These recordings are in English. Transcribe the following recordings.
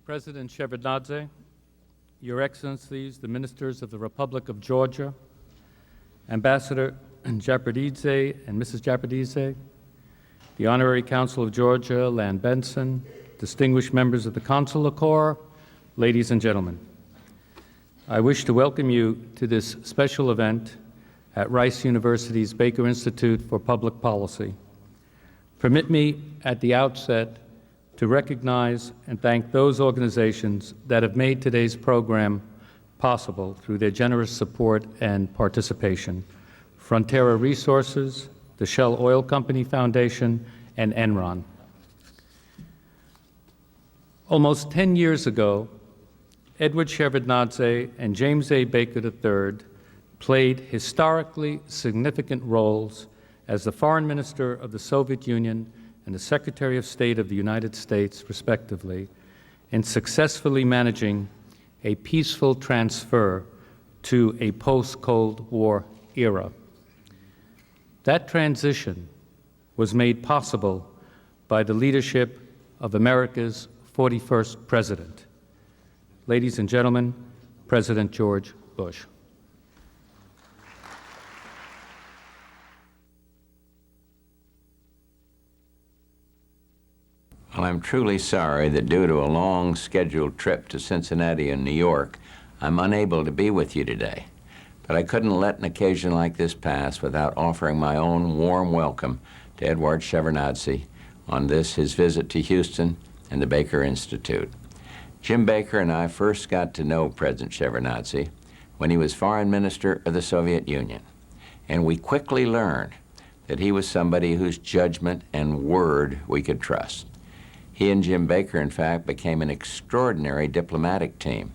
President Shevardnadze, Your Excellencies, the Ministers of the Republic of Georgia, Ambassador Shevardnadze and Mrs. Shevardnadze, the Honorary Consul of Georgia, Lan Benson, distinguished members of the Consular Corps, ladies and gentlemen. I wish to welcome you to this special event at Rice University's Baker Institute for Public Policy. Permit me at the outset to recognize and thank those organizations that have made today's program possible through their generous support and participation: Frontera Resources, the Shell Oil Company Foundation, and Enron. Almost 10 years ago, Edward Shevardnadze and James A. Baker III played historically significant roles as the Foreign Minister of the Soviet Union and the Secretary of State of the United States, respectively, in successfully managing a peaceful transfer to a post-Cold War era. That transition was made possible by the leadership of America's 41st President. Ladies and gentlemen, President George Bush. Well, I'm truly sorry that due to a long scheduled trip to Cincinnati and New York, I'm unable to be with you today. But I couldn't let an occasion like this pass without offering my own warm welcome to Edward Shevardnadze on this, his visit to Houston and the Baker Institute. Jim Baker and I first got to know President Shevardnadze when he was Foreign Minister of the Soviet Union, and we quickly learned that he was somebody whose judgment and word we could trust. He and Jim Baker, in fact, became an extraordinary diplomatic team,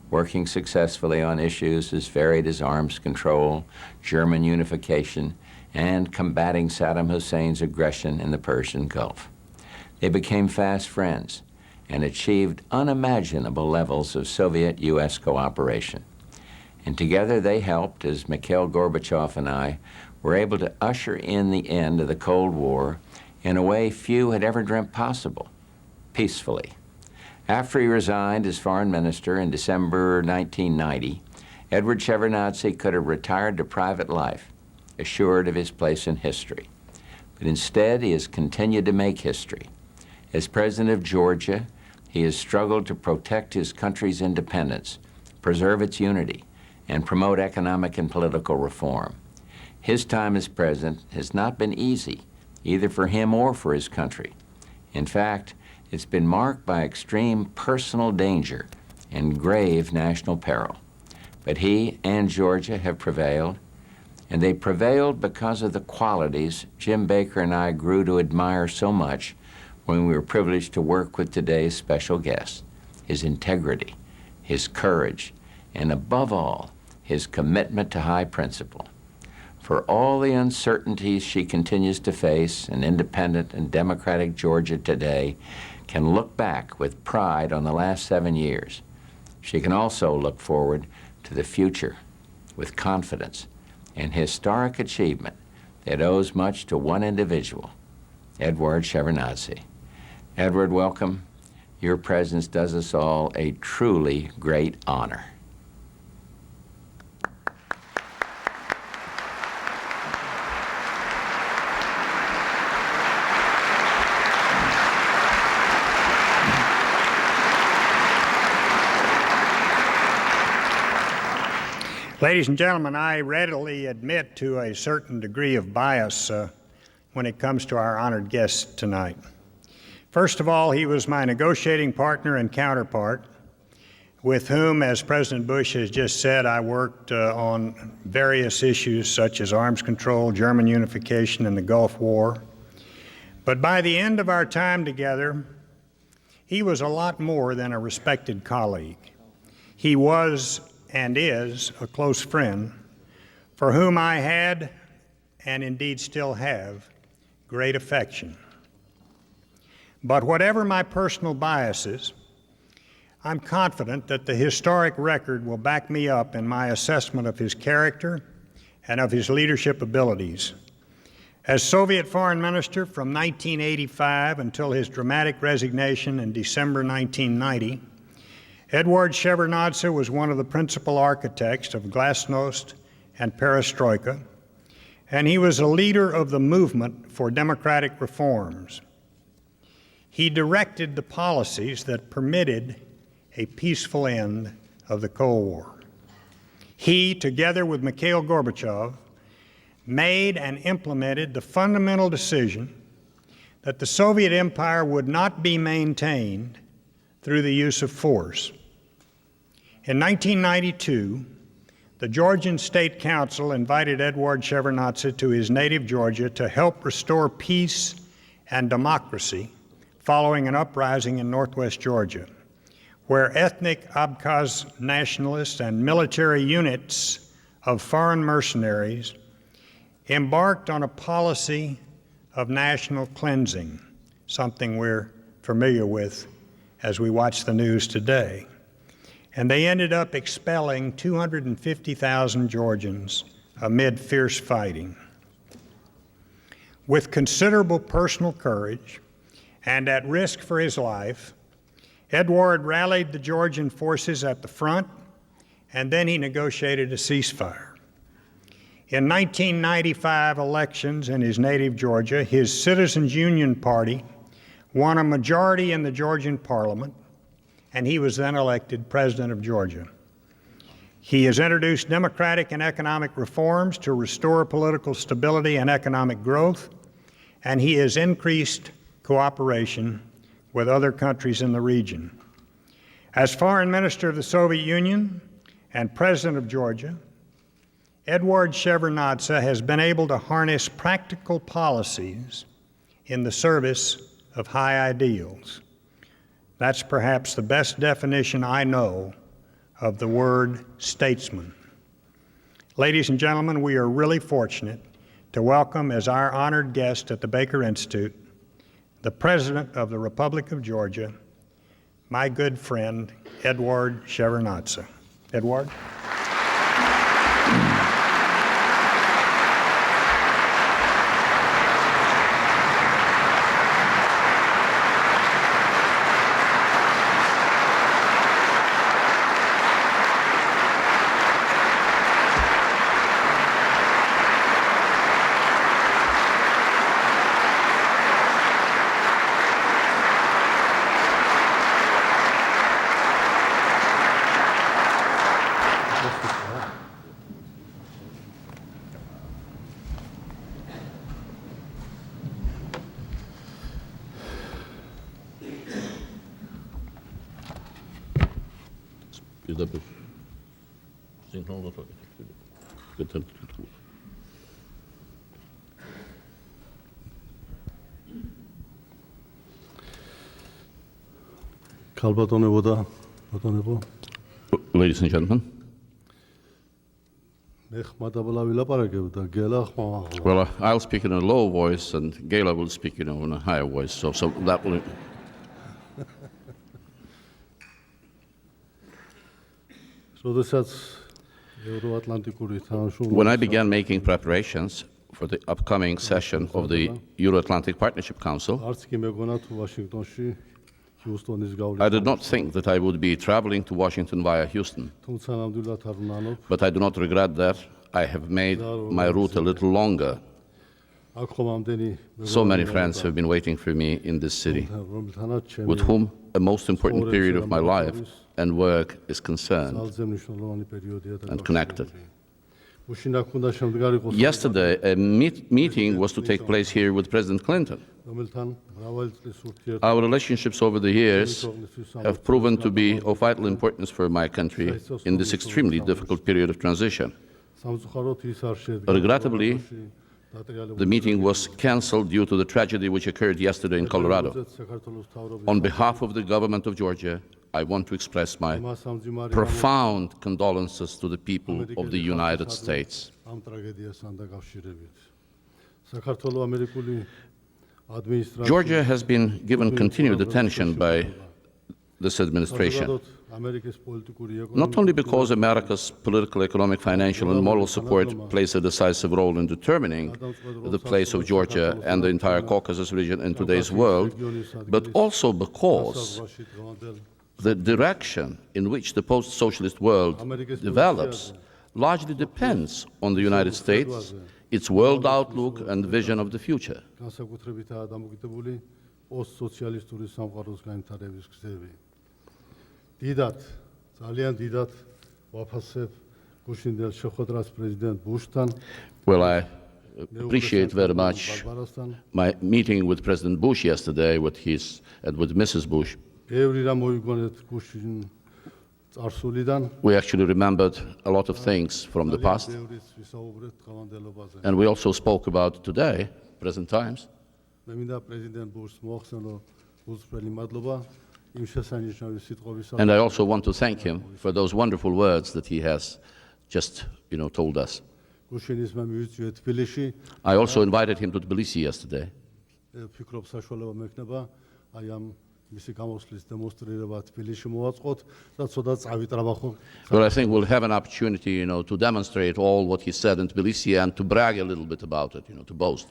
working successfully on issues as varied as arms control, German unification, and combating Saddam Hussein's aggression in the Persian Gulf. They became fast friends and achieved unimaginable levels of Soviet-U.S. cooperation. And together they helped, as Mikhail Gorbachev and I were able to usher in the end of the Cold War in a way few had ever dreamt possible, peacefully. After he resigned as foreign minister in December 1990, Edward Shevardnadze could have retired to private life, assured of his place in history. But instead, he has continued to make history. As president of Georgia, he has struggled to protect his country's independence, preserve its unity, and promote economic and political reform. His time as president has not been easy, either for him or for his country. In fact, it's been marked by extreme personal danger and grave national peril. But he and Georgia have prevailed, and they prevailed because of the qualities Jim Baker and I grew to admire so much when we were privileged to work with today's special guest: his integrity, his courage, and above all, his commitment to high principle. For all the uncertainties she continues to face, an independent and democratic Georgia today can look back with pride on the last 7 years. She can also look forward to the future with confidence and historic achievement that owes much to one individual, Edward Shevardnadze. Edward, welcome. Your presence does us all a truly great honor. Ladies and gentlemen, I readily admit to a certain degree of bias when it comes to our honored guest tonight. First of all, he was my negotiating partner and counterpart, with whom, as President Bush has just said, I worked on various issues such as arms control, German unification, and the Gulf War. But by the end of our time together, he was a lot more than a respected colleague. He was and is a close friend for whom I had, and indeed still have, great affection. But whatever my personal biases, I'm confident that the historic record will back me up in my assessment of his character and of his leadership abilities. As Soviet Foreign Minister from 1985 until his dramatic resignation in December 1990, Edward Shevardnadze was one of the principal architects of Glasnost and Perestroika, and he was a leader of the movement for democratic reforms. He directed the policies that permitted a peaceful end of the Cold War. He, together with Mikhail Gorbachev, made and implemented the fundamental decision that the Soviet Empire would not be maintained through the use of force. In 1992, the Georgian State Council invited Edward Shevardnadze to his native Georgia to help restore peace and democracy following an uprising in northwest Georgia, where ethnic Abkhaz nationalists and military units of foreign mercenaries embarked on a policy of national cleansing, something we're familiar with as we watch the news today. And they ended up expelling 250,000 Georgians amid fierce fighting. With considerable personal courage and at risk for his life, Edward rallied the Georgian forces at the front, and then he negotiated a ceasefire. In 1995 elections in his native Georgia, his Citizens Union Party won a majority in the Georgian parliament, and he was then elected president of Georgia. He has introduced democratic and economic reforms to restore political stability and economic growth, and he has increased cooperation with other countries in the region. As Foreign Minister of the Soviet Union and President of Georgia, Edward Shevardnadze has been able to harness practical policies in the service of high ideals. That's perhaps the best definition I know of the word statesman. Ladies and gentlemen, we are really fortunate to welcome as our honored guest at the Baker Institute the President of the Republic of Georgia, my good friend, Edward Shevardnadze. Edward? Ladies and gentlemen, well, I'll speak in a low voice, and Gela will speak, in a higher voice. So that will. When I began making preparations for the upcoming session of the Euro-Atlantic Partnership Council, I did not think that I would be traveling to Washington via Houston, but I do not regret that. I have made my route a little longer. So many friends have been waiting for me in this city, with whom a most important period of my life and work is concerned and connected. Yesterday, a meeting was to take place here with President Clinton. Our relationships over the years have proven to be of vital importance for my country in this extremely difficult period of transition. Regrettably, the meeting was canceled due to the tragedy which occurred yesterday in Colorado. On behalf of the government of Georgia, I want to express my profound condolences to the people of the United States. Georgia has been given continued attention by this administration, not only because America's political, economic, financial, and moral support plays a decisive role in determining the place of Georgia and the entire Caucasus region in today's world, but also because the direction in which the post-socialist world develops largely depends on the United States, its world outlook and vision of the future. განსაკუთრებითაა დამოკიდებული პოსტსოციალისტური სამყაროს განვითარების გზები. დიდად, ძალიან დიდად ვაფასებ გუშინდელ შეხვედრას პრეზიდენტ ბუშთან. Well, I appreciate very much my meeting with President Bush yesterday with Mrs. Bush. ბევრი რამ მოიგონეთ გუშინ წარსულიდან. We actually remembered a lot of things from the past, ბევრიც ვისაუბრეთ დღევანდელობაზე. and we also spoke about today, present times. მე მინდა პრეზიდენტ ბუშს მოახსენო უცვლელი მადლობა იმ შესანიშნავი სიტყვებისა. And I also want to thank him for those wonderful words that he has just, told us. გუშინის მე მივიწვიე თბილისში. I also invited him to Tbilisi yesterday. ფიქრობ საშუალება მექნება აი ამ მისი გამოსვლის დემონსტრირება თბილისში მოვაწყოთ და ცოტა წავიტრაბახო. Well, I think we'll have an opportunity, to demonstrate all what he said in Tbilisi and to brag a little bit about it, to boast.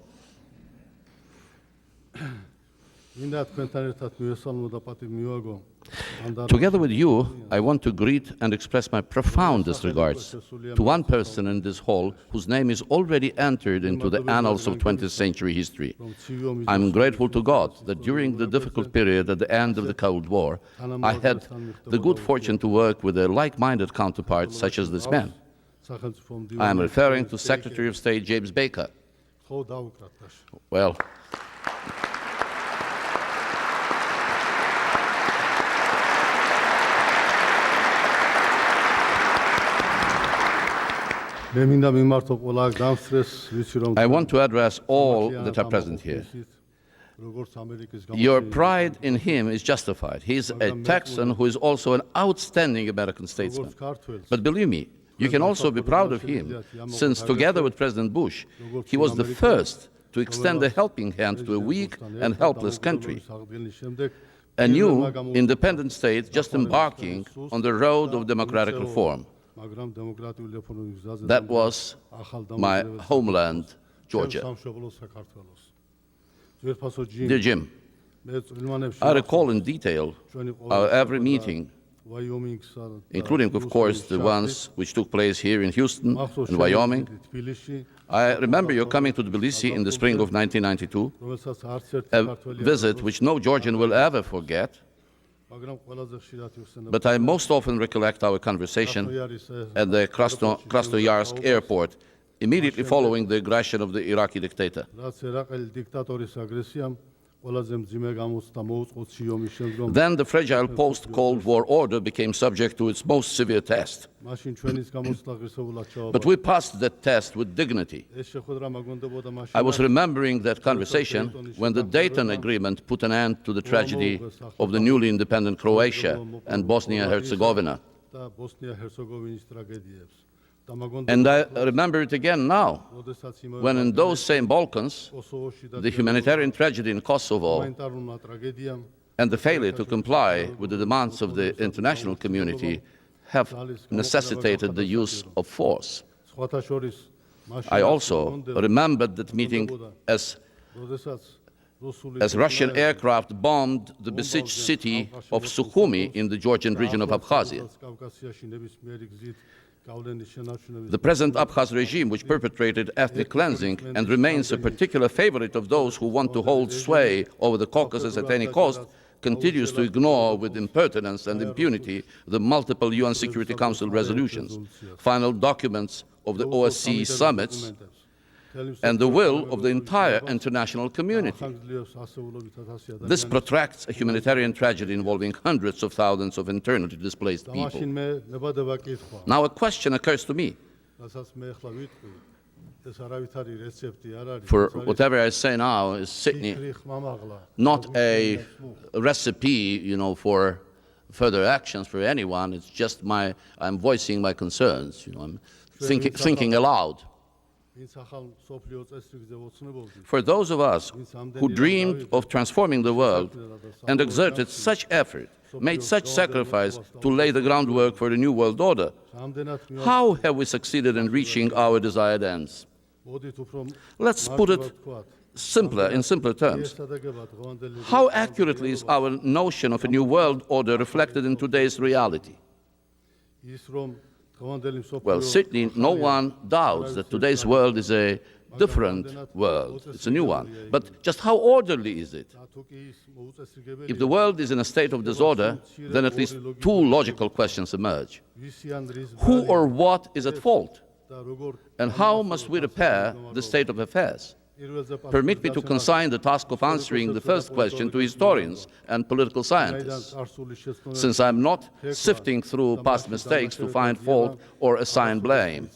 მინდა თქვენთან ერთად მივესალმო და პატივ მივაგო. Together with you, I want to greet and express my profoundest regards to one person in this hall whose name is already entered into the annals of 20th century history. I'm grateful to God that during the difficult period at the end of the Cold War, I had the good fortune to work with a like-minded counterpart such as this man. I am referring to Secretary of State James Baker. Well, მე მინდა მიმართო ყველა გამსწრეს ვიცი რომ I want to address all that are present here. როგორც ამერიკის Your pride in him is justified. He's a Texan who is also an outstanding American statesman. But believe me, you can also be proud of him, since together with President Bush, he was the first to extend a helping hand to a weak and helpless country, a new independent state just embarking on the road of democratic reform. That was my homeland, Georgia. Dear Jim, I recall in detail our every meeting, including, of course, the ones which took place here in Houston and Wyoming. I remember you coming to Tbilisi in the spring of 1992, a visit which no Georgian will ever forget. But I most often recollect our conversation at the Krasnoyarsk airport immediately following the aggression of the Iraqi dictator. Then the fragile post-Cold War order became subject to its most severe test. But we passed that test with dignity. I was remembering that conversation when the Dayton Agreement put an end to the tragedy of the newly independent Croatia and Bosnia-Herzegovina. And I remember it again now, when in those same Balkans, the humanitarian tragedy in Kosovo and the failure to comply with the demands of the international community have necessitated the use of force. I also remembered that meeting as Russian aircraft bombed the besieged city of Sukhumi in the Georgian region of Abkhazia. The present Abkhaz regime, which perpetrated ethnic cleansing and remains a particular favorite of those who want to hold sway over the Caucasus at any cost, continues to ignore with impertinence and impunity the multiple UN Security Council resolutions, final documents of the OSCE summits, and the will of the entire international community. This protracts a humanitarian tragedy involving hundreds of thousands of internally displaced people. Now a question occurs to me. For whatever I say now is certainly not a recipe, for further actions for anyone. It's just I'm voicing my concerns, I'm thinking aloud. For those of us who dreamed of transforming the world and exerted such effort, made such sacrifice to lay the groundwork for the new world order, how have we succeeded in reaching our desired ends? Let's put it in simpler terms, how accurately is our notion of a new world order reflected in today's reality? Well, certainly no one doubts that today's world is a different world. It's a new one. But just how orderly is it? If the world is in a state of disorder, then at least two logical questions emerge. Who or what is at fault? And how must we repair the state of affairs? Permit me to consign the task of answering the first question to historians and political scientists, since I'm not sifting through past mistakes to find fault or assign blame.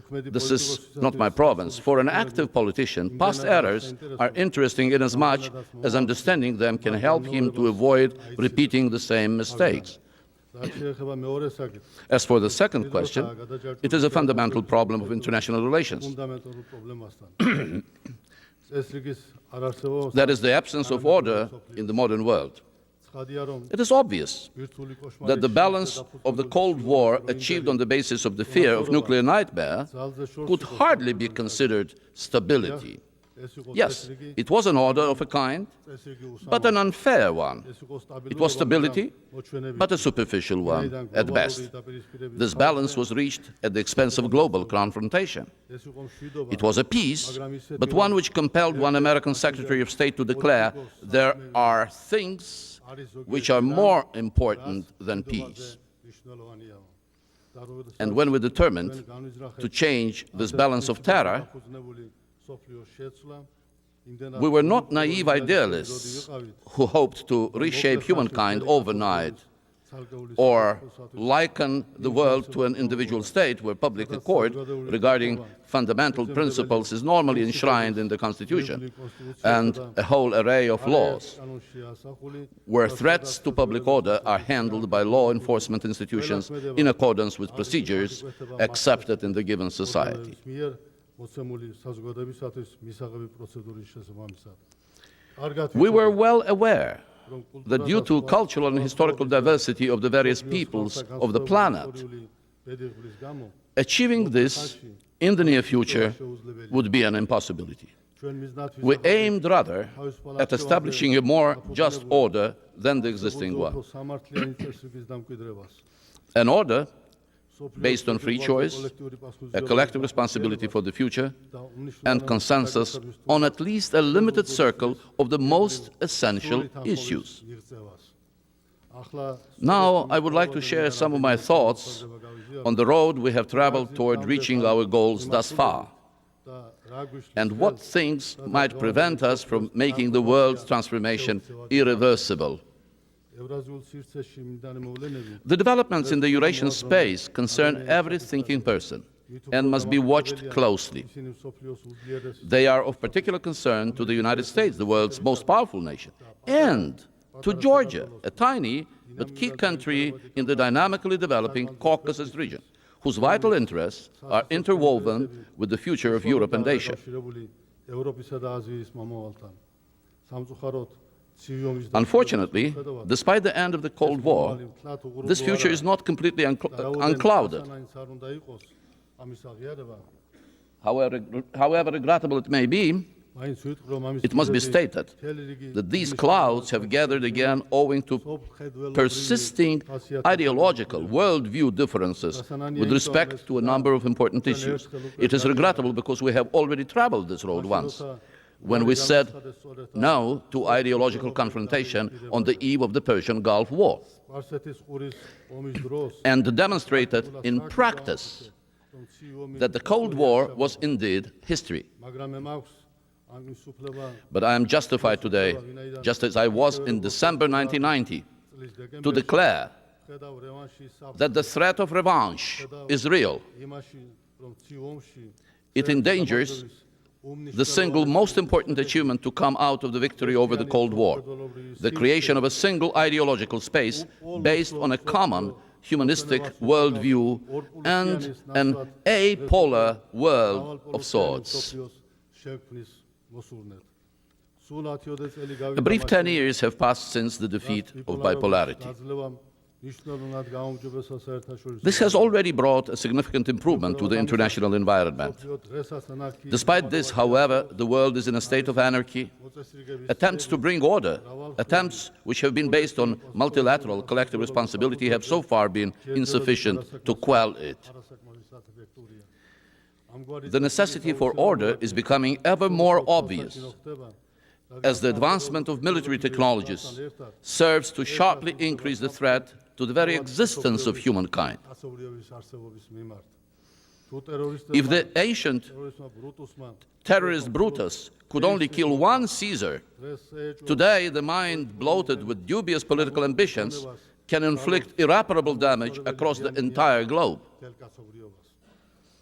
This is not my province. For an active politician, past errors are interesting inasmuch as understanding them can help him to avoid repeating the same mistakes. As for the second question, it is a fundamental problem of international relations. That is the absence of order in the modern world. It is obvious that the balance of the Cold War achieved on the basis of the fear of nuclear nightmare could hardly be considered stability. Yes, it was an order of a kind, but an unfair one. It was stability, but a superficial one at best. This balance was reached at the expense of global confrontation. It was a peace, but one which compelled one American Secretary of State to declare, "There are things which are more important than peace." And when we determined to change this balance of terror, we were not naive idealists who hoped to reshape humankind overnight or liken the world to an individual state where public accord regarding fundamental principles is normally enshrined in the Constitution and a whole array of laws, where threats to public order are handled by law enforcement institutions in accordance with procedures accepted in the given society. We were well aware that due to cultural and historical diversity of the various peoples of the planet, achieving this in the near future would be an impossibility. We aimed rather at establishing a more just order than the existing one. An order based on free choice, a collective responsibility for the future, and consensus on at least a limited circle of the most essential issues. Now, I would like to share some of my thoughts on the road we have traveled toward reaching our goals thus far, and what things might prevent us from making the world's transformation irreversible. The developments in the Eurasian space concern every thinking person and must be watched closely. They are of particular concern to the United States, the world's most powerful nation, and to Georgia, a tiny but key country in the dynamically developing Caucasus region, whose vital interests are interwoven with the future of Europe and Asia. Unfortunately, despite the end of the Cold War, this future is not completely unclouded. However regrettable it may be, it must be stated that these clouds have gathered again owing to persisting ideological worldview differences with respect to a number of important issues. It is regrettable because we have already traveled this road once, when we said no to ideological confrontation on the eve of the Persian Gulf War, and demonstrated in practice that the Cold War was indeed history. But I am justified today, just as I was in December 1990, to declare that the threat of revanche is real. It endangers the single most important achievement to come out of the victory over the Cold War, the creation of a single ideological space based on a common humanistic worldview and an apolar world of sorts. A brief 10 years have passed since the defeat of bipolarity. მნიშვნელოვნად გაუმჯობესა საერთაშორისო This has already brought a significant improvement to the international environment. Despite this, however, the world is in a state of anarchy. Attempts to bring order, attempts which have been based on multilateral collective responsibility, have so far been insufficient to quell it. The necessity for order is becoming ever more obvious as the advancement of military technologies serves to sharply increase the threat to the very existence of humankind. If the ancient terrorist Brutus could only kill one Caesar, today the mind bloated with dubious political ambitions can inflict irreparable damage across the entire globe.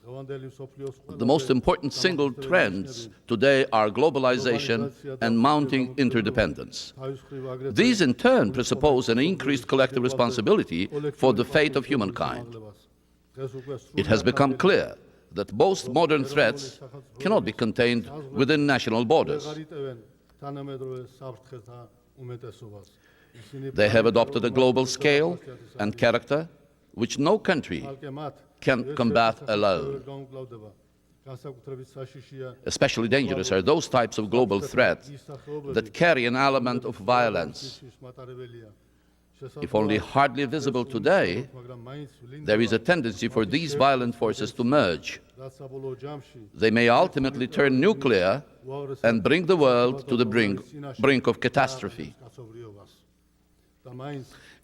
The most important single trends today are globalization and mounting interdependence. These in turn presuppose an increased collective responsibility for the fate of humankind. It has become clear that most modern threats cannot be contained within national borders. They have adopted a global scale and character which no country can combat alone. Especially dangerous are those types of global threats that carry an element of violence. If only hardly visible today, there is a tendency for these violent forces to merge. They may ultimately turn nuclear and bring the world to the brink of catastrophe.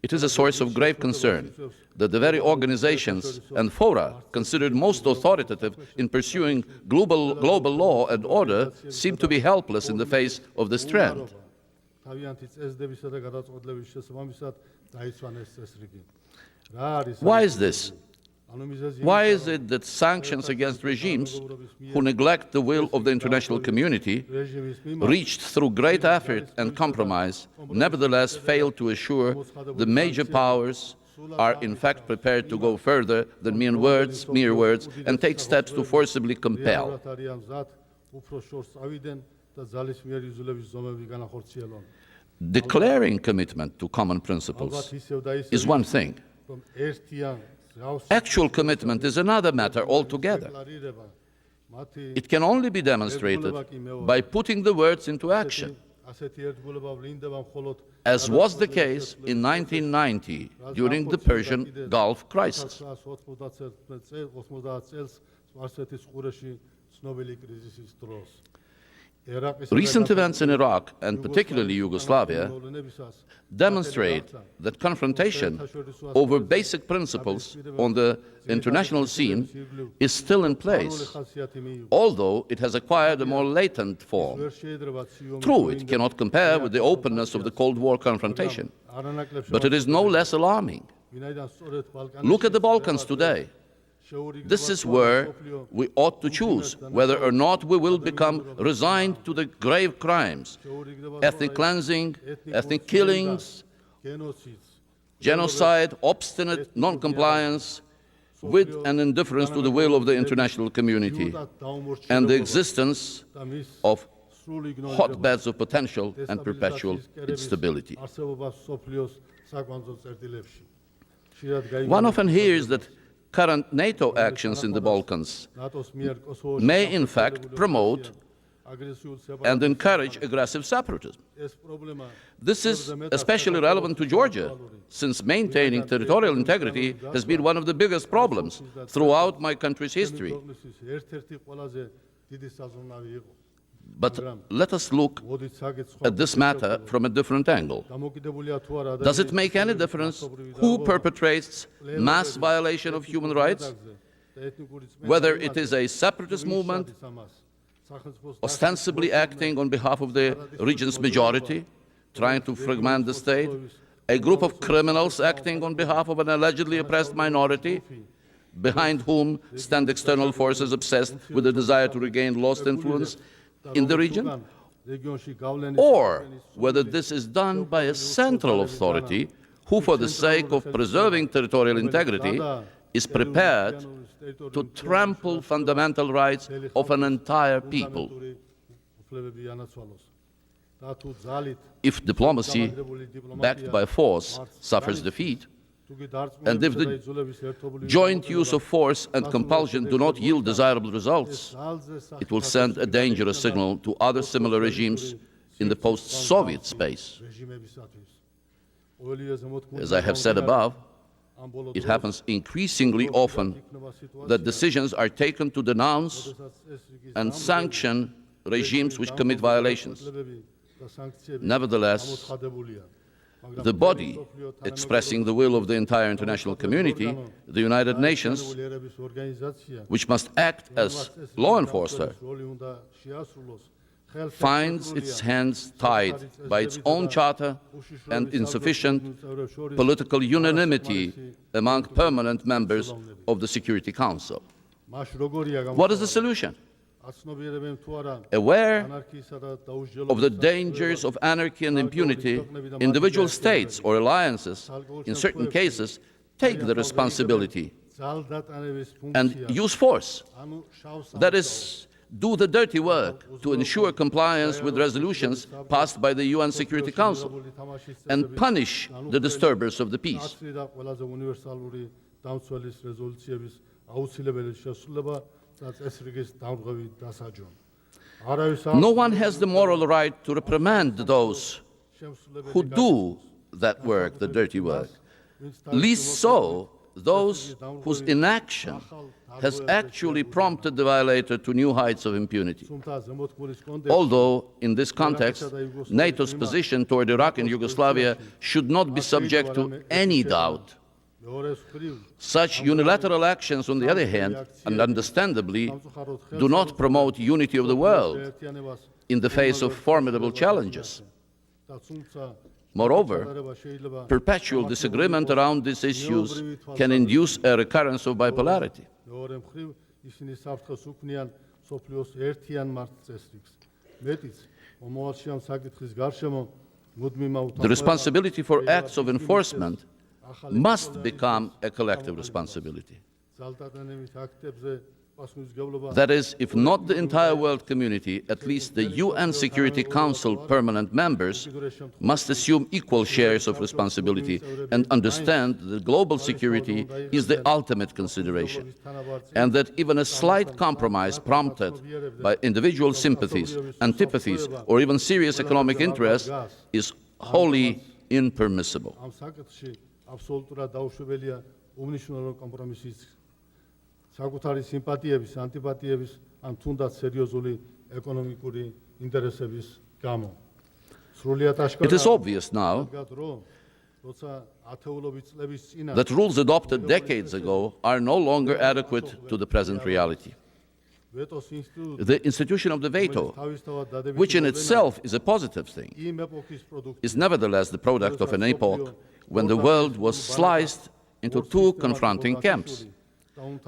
It is a source of grave concern that the very organizations and fora considered most authoritative in pursuing global law and order seem to be helpless in the face of this trend. Why is this? Why is it that sanctions against regimes who neglect the will of the international community, reached through great effort and compromise, nevertheless fail to assure the major powers are in fact prepared to go further than mere words, and take steps to forcibly compel? Declaring commitment to common principles is one thing. Actual commitment is another matter altogether. It can only be demonstrated by putting the words into action, as was the case in 1990 during the Persian Gulf crisis. Recent events in Iraq, and particularly Yugoslavia, demonstrate that confrontation over basic principles on the international scene is still in place, although it has acquired a more latent form. True, it cannot compare with the openness of the Cold War confrontation, but it is no less alarming. Look at the Balkans today. This is where we ought to choose whether or not we will become resigned to the grave crimes, ethnic cleansing, ethnic killings, genocide, obstinate non-compliance with an indifference to the will of the international community, and the existence of hotbeds of potential and perpetual instability. One often hears that current NATO actions in the Balkans may in fact promote and encourage aggressive separatism. This is especially relevant to Georgia, since maintaining territorial integrity has been one of the biggest problems throughout my country's history. But let us look at this matter from a different angle. Does it make any difference who perpetrates mass violation of human rights? Whether it is a separatist movement, ostensibly acting on behalf of the region's majority, trying to fragment the state, a group of criminals acting on behalf of an allegedly oppressed minority, behind whom stand external forces obsessed with the desire to regain lost influence in the region, or whether this is done by a central authority who, for the sake of preserving territorial integrity, is prepared to trample fundamental rights of an entire people. If diplomacy, backed by force, suffers defeat, And if the joint use of force and compulsion do not yield desirable results, it will send a dangerous signal to other similar regimes in the post-Soviet space. As I have said above, it happens increasingly often that decisions are taken to denounce and sanction regimes which commit violations. Nevertheless, the body expressing the will of the entire international community, the United Nations, which must act as law enforcer, finds its hands tied by its own charter and insufficient political unanimity among permanent members of the Security Council. What is the solution? Aware of the dangers of anarchy and impunity, individual states or alliances, in certain cases, take the responsibility and use force. That is, do the dirty work to ensure compliance with resolutions passed by the UN Security Council and punish the disturbers of the peace. No one has the moral right to reprimand those who do that work, the dirty work, least so those whose inaction has actually prompted the violator to new heights of impunity. Although, in this context, NATO's position toward Iraq and Yugoslavia should not be subject to any doubt. Such unilateral actions, on the other hand, and understandably, do not promote unity of the world in the face of formidable challenges. Moreover, perpetual disagreement around these issues can induce a recurrence of bipolarity. The responsibility for acts of enforcement must become a collective responsibility. That is, if not the entire world community, at least the UN Security Council permanent members must assume equal shares of responsibility and understand that global security is the ultimate consideration, and that even a slight compromise prompted by individual sympathies, antipathies, or even serious economic interests is wholly impermissible. საკუთარი სიმპათიების, ანტიპათიების, ან თუნდაც სერიოზული ეკონომიკური ინტერესების გამო. სრულიად აშკარა. It is obvious now that rules adopted decades ago are no longer adequate to the present reality. The institution of the veto, which in itself is a positive thing, is nevertheless the product of an epoch when the world was sliced into two confronting camps.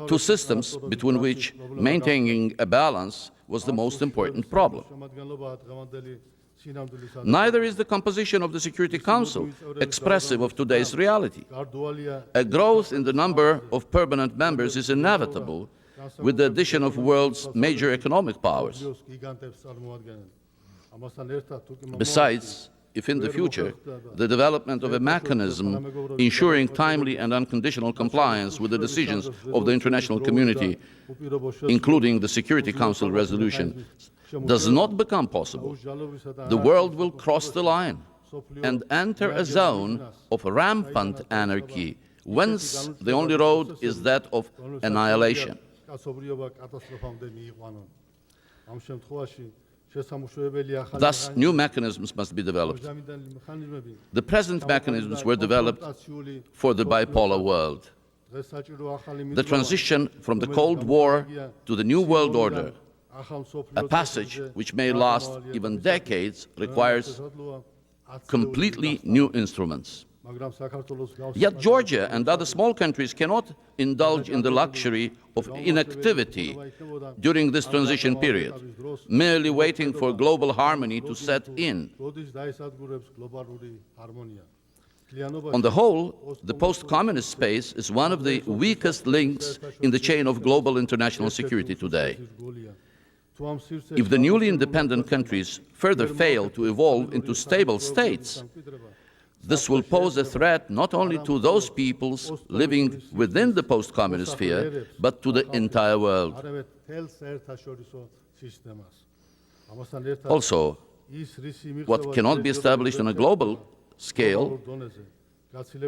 Two systems between which maintaining a balance was the most important problem. Neither is the composition of the Security Council expressive of today's reality. A growth in the number of permanent members is inevitable with the addition of world's major economic powers. Besides, if in the future the development of a mechanism ensuring timely and unconditional compliance with the decisions of the international community, including the Security Council resolution, does not become possible, the world will cross the line and enter a zone of rampant anarchy, whence the only road is that of annihilation. Thus, new mechanisms must be developed. The present mechanisms were developed for the bipolar world. The transition from the Cold War to the New World Order, a passage which may last even decades, requires completely new instruments. Yet Georgia and other small countries cannot indulge in the luxury of inactivity during this transition period, merely waiting for global harmony to set in. On the whole, the post-communist space is one of the weakest links in the chain of global international security today. If the newly independent countries further fail to evolve into stable states, This will pose a threat not only to those peoples living within the post-communist sphere, but to the entire world. Also, what cannot be established on a global scale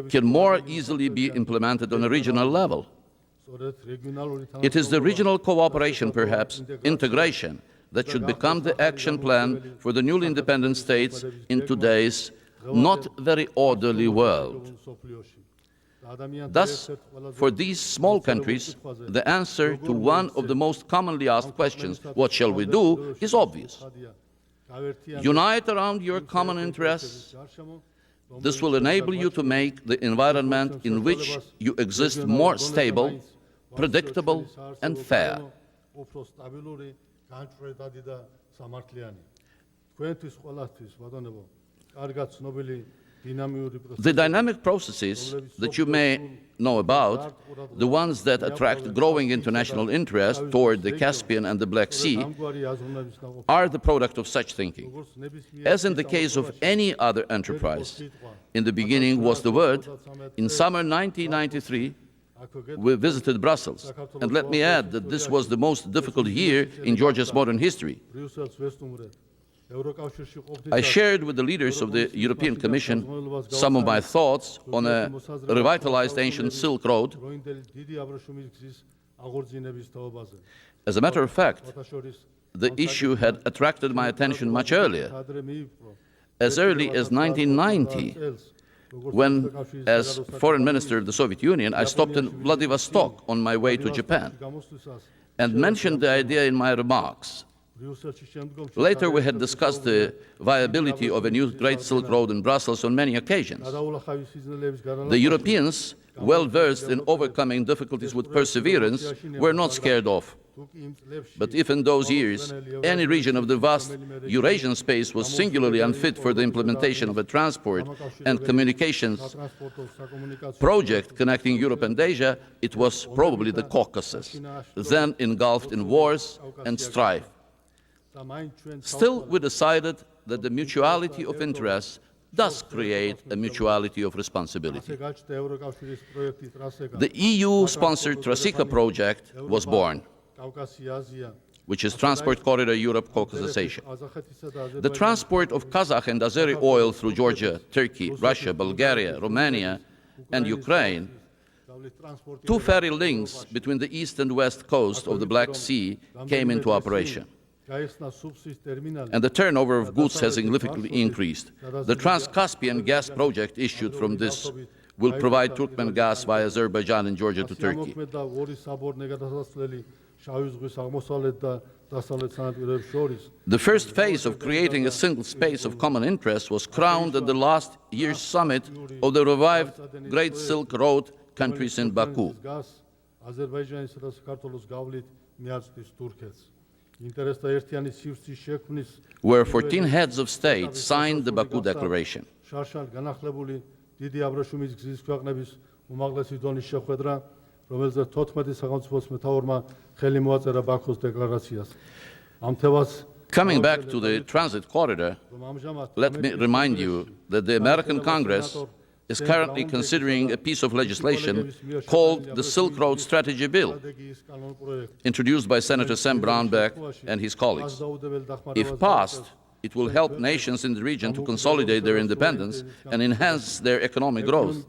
can more easily be implemented on a regional level. It is the regional cooperation, perhaps integration, that should become the action plan for the newly independent states in today's not very orderly world. Thus, for these small countries, the answer to one of the most commonly asked questions, what shall we do, is obvious. Unite around your common interests. This will enable you to make the environment in which you exist more stable, predictable, and fair. The dynamic processes that you may know about, the ones that attract growing international interest toward the Caspian and the Black Sea, are the product of such thinking. As in the case of any other enterprise, in the beginning was the word. In summer 1993, we visited Brussels. And let me add that this was the most difficult year in Georgia's modern history. I shared with the leaders of the European Commission some of my thoughts on a revitalized ancient Silk Road. As a matter of fact, the issue had attracted my attention much earlier, as early as 1990, when, as foreign minister of the Soviet Union, I stopped in Vladivostok on my way to Japan and mentioned the idea in my remarks. Later, we had discussed the viability of a new Great Silk Road in Brussels on many occasions. The Europeans, well-versed in overcoming difficulties with perseverance, were not scared off. But if in those years any region of the vast Eurasian space was singularly unfit for the implementation of a transport and communications project connecting Europe and Asia, it was probably the Caucasus, then engulfed in wars and strife. Still, we decided that the mutuality of interests does create a mutuality of responsibility. The EU-sponsored Trasica project was born, which is Transport Corridor Europe-Caucasus Asia. The transport of Kazakh and Azeri oil through Georgia, Turkey, Russia, Bulgaria, Romania, and Ukraine, two ferry links between the east and west coast of the Black Sea came into operation, and the turnover of goods has significantly increased. The Trans-Caspian gas project issued from this will provide Turkmen gas via Azerbaijan and Georgia to Turkey. The first phase of creating a single space of common interest was crowned at the last year's summit of the revived Great Silk Road countries in Baku, where 14 heads of state signed the Baku Declaration. Coming back to the transit corridor, let me remind you that the American Congress is currently considering a piece of legislation called the Silk Road Strategy Bill, introduced by Senator Sam Brownback and his colleagues. If passed, it will help nations in the region to consolidate their independence and enhance their economic growth.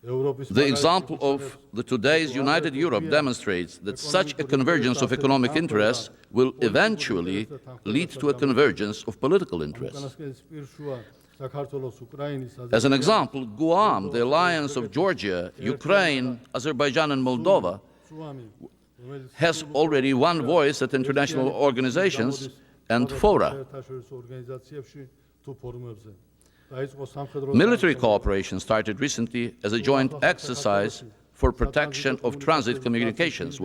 The example of today's United Europe demonstrates that such a convergence of economic interests will eventually lead to a convergence of political interests. As an example, Guam, the alliance of Georgia, Ukraine, Azerbaijan, and Moldova, has already one voice at international organizations and fora. Military cooperation started recently as a joint exercise for protection of transit communications.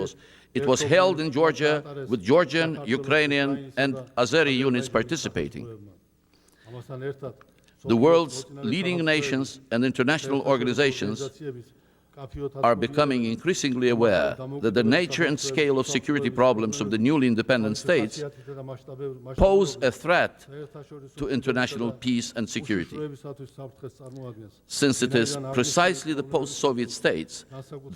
It was held in Georgia with Georgian, Ukrainian, and Azeri units participating. The world's leading nations and international organizations are becoming increasingly aware that the nature and scale of security problems of the newly independent states pose a threat to international peace and security, since it is precisely the post-Soviet states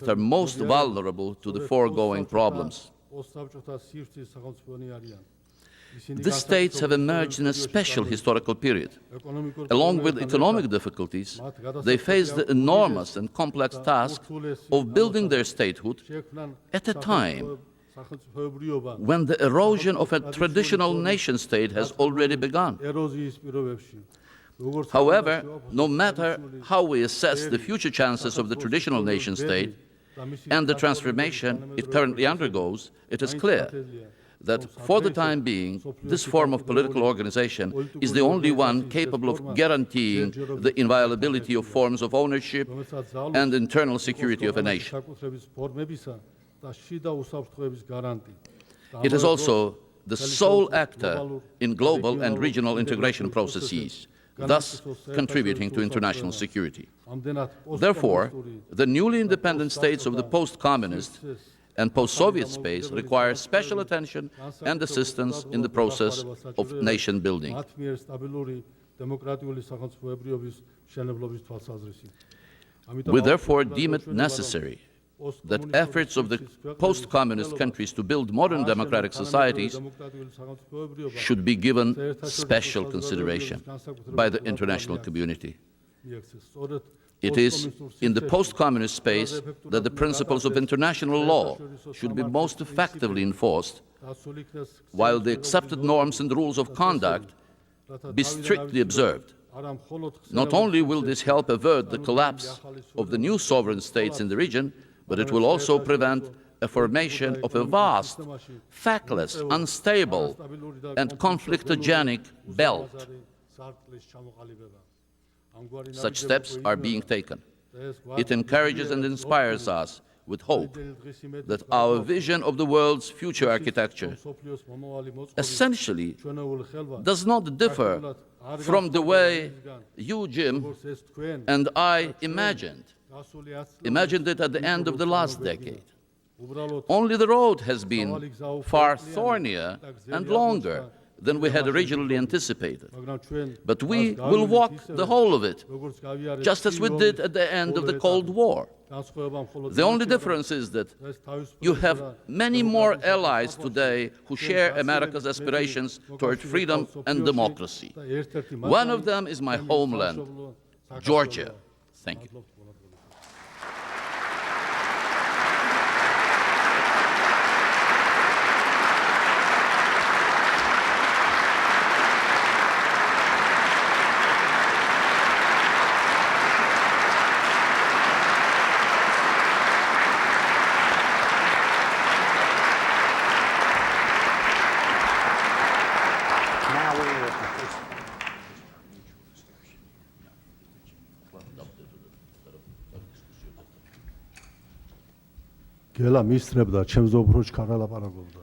that are most vulnerable to the foregoing problems. These states have emerged in a special historical period. Along with economic difficulties, they face the enormous and complex task of building their statehood at a time when the erosion of a traditional nation-state has already begun. However, no matter how we assess the future chances of the traditional nation-state and the transformation it currently undergoes, it is clear that for the time being, this form of political organization is the only one capable of guaranteeing the inviolability of forms of ownership and internal security of a nation. It is also the sole actor in global and regional integration processes, thus contributing to international security. Therefore, the newly independent states of the post-communist and post-Soviet space require special attention and assistance in the process of nation building. We therefore deem it necessary that efforts of the post-communist countries to build modern democratic societies should be given special consideration by the international community. It is in the post-communist space that the principles of international law should be most effectively enforced, while the accepted norms and rules of conduct be strictly observed. Not only will this help avert the collapse of the new sovereign states in the region, but it will also prevent a formation of a vast, factless, unstable, and conflictogenic belt. Such steps are being taken. It encourages and inspires us with hope that our vision of the world's future architecture essentially does not differ from the way you, Jim, and I imagined it at the end of the last decade. Only the road has been far thornier and longer than we had originally anticipated. But we will walk the whole of it, just as we did at the end of the Cold War. The only difference is that you have many more allies today who share America's aspirations toward freedom and democracy. One of them is my homeland, Georgia. Thank you.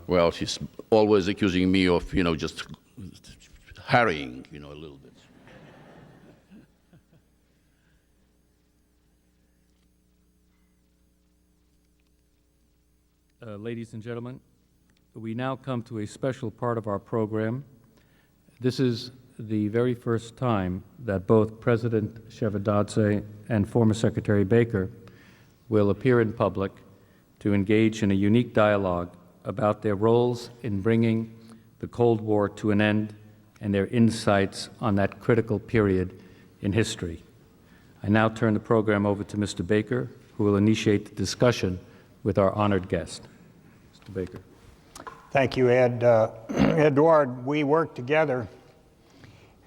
Well, she's always accusing me of, just harrying, a little bit. Ladies and gentlemen, we now come to a special part of our program. This is the very first time that both President Shevardnadze and former Secretary Baker will appear in public to engage in a unique dialogue about their roles in bringing the Cold War to an end and their insights on that critical period in history. I now turn the program over to Mr. Baker, who will initiate the discussion with our honored guest. Mr. Baker. Thank you, Ed. Eduard, we worked together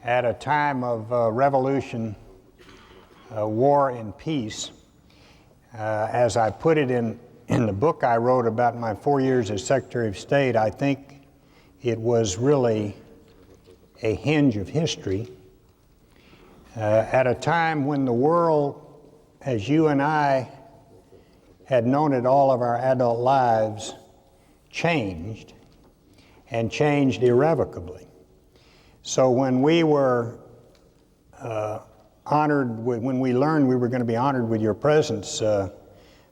at a time of revolution, war, and peace. As I put it in the book I wrote about my 4 years as Secretary of State, I think it was really a hinge of history. At a time when the world, as you and I had known it all of our adult lives, changed, and changed irrevocably. So when we were when we learned we were going to be honored with your presence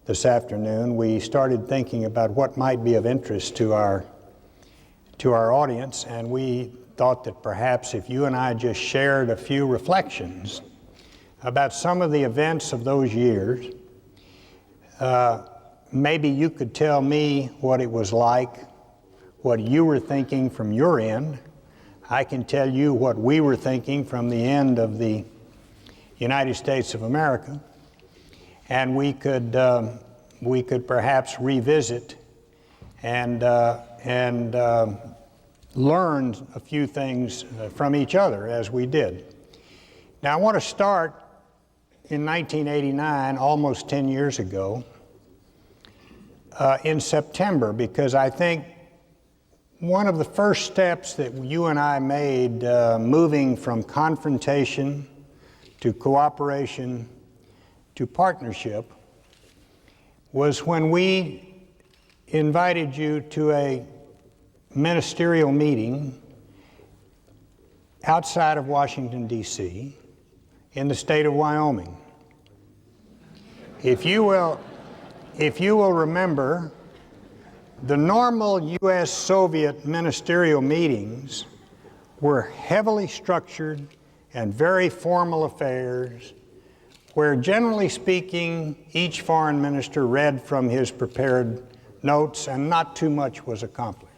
this afternoon, we started thinking about what might be of interest to our audience, and we thought that perhaps if you and I just shared a few reflections about some of the events of those years, maybe you could tell me what it was like, what you were thinking from your end. I can tell you what we were thinking from the end of the United States of America, and we could perhaps revisit and learn a few things from each other as we did. Now I want to start in 1989, almost 10 years ago, in September, because I think one of the first steps that you and I made moving from confrontation to cooperation to partnership was when we invited you to a ministerial meeting outside of Washington, D.C., in the state of Wyoming. If you will remember, the normal U.S.-Soviet ministerial meetings were heavily structured and very formal affairs where, generally speaking, each foreign minister read from his prepared notes and not too much was accomplished.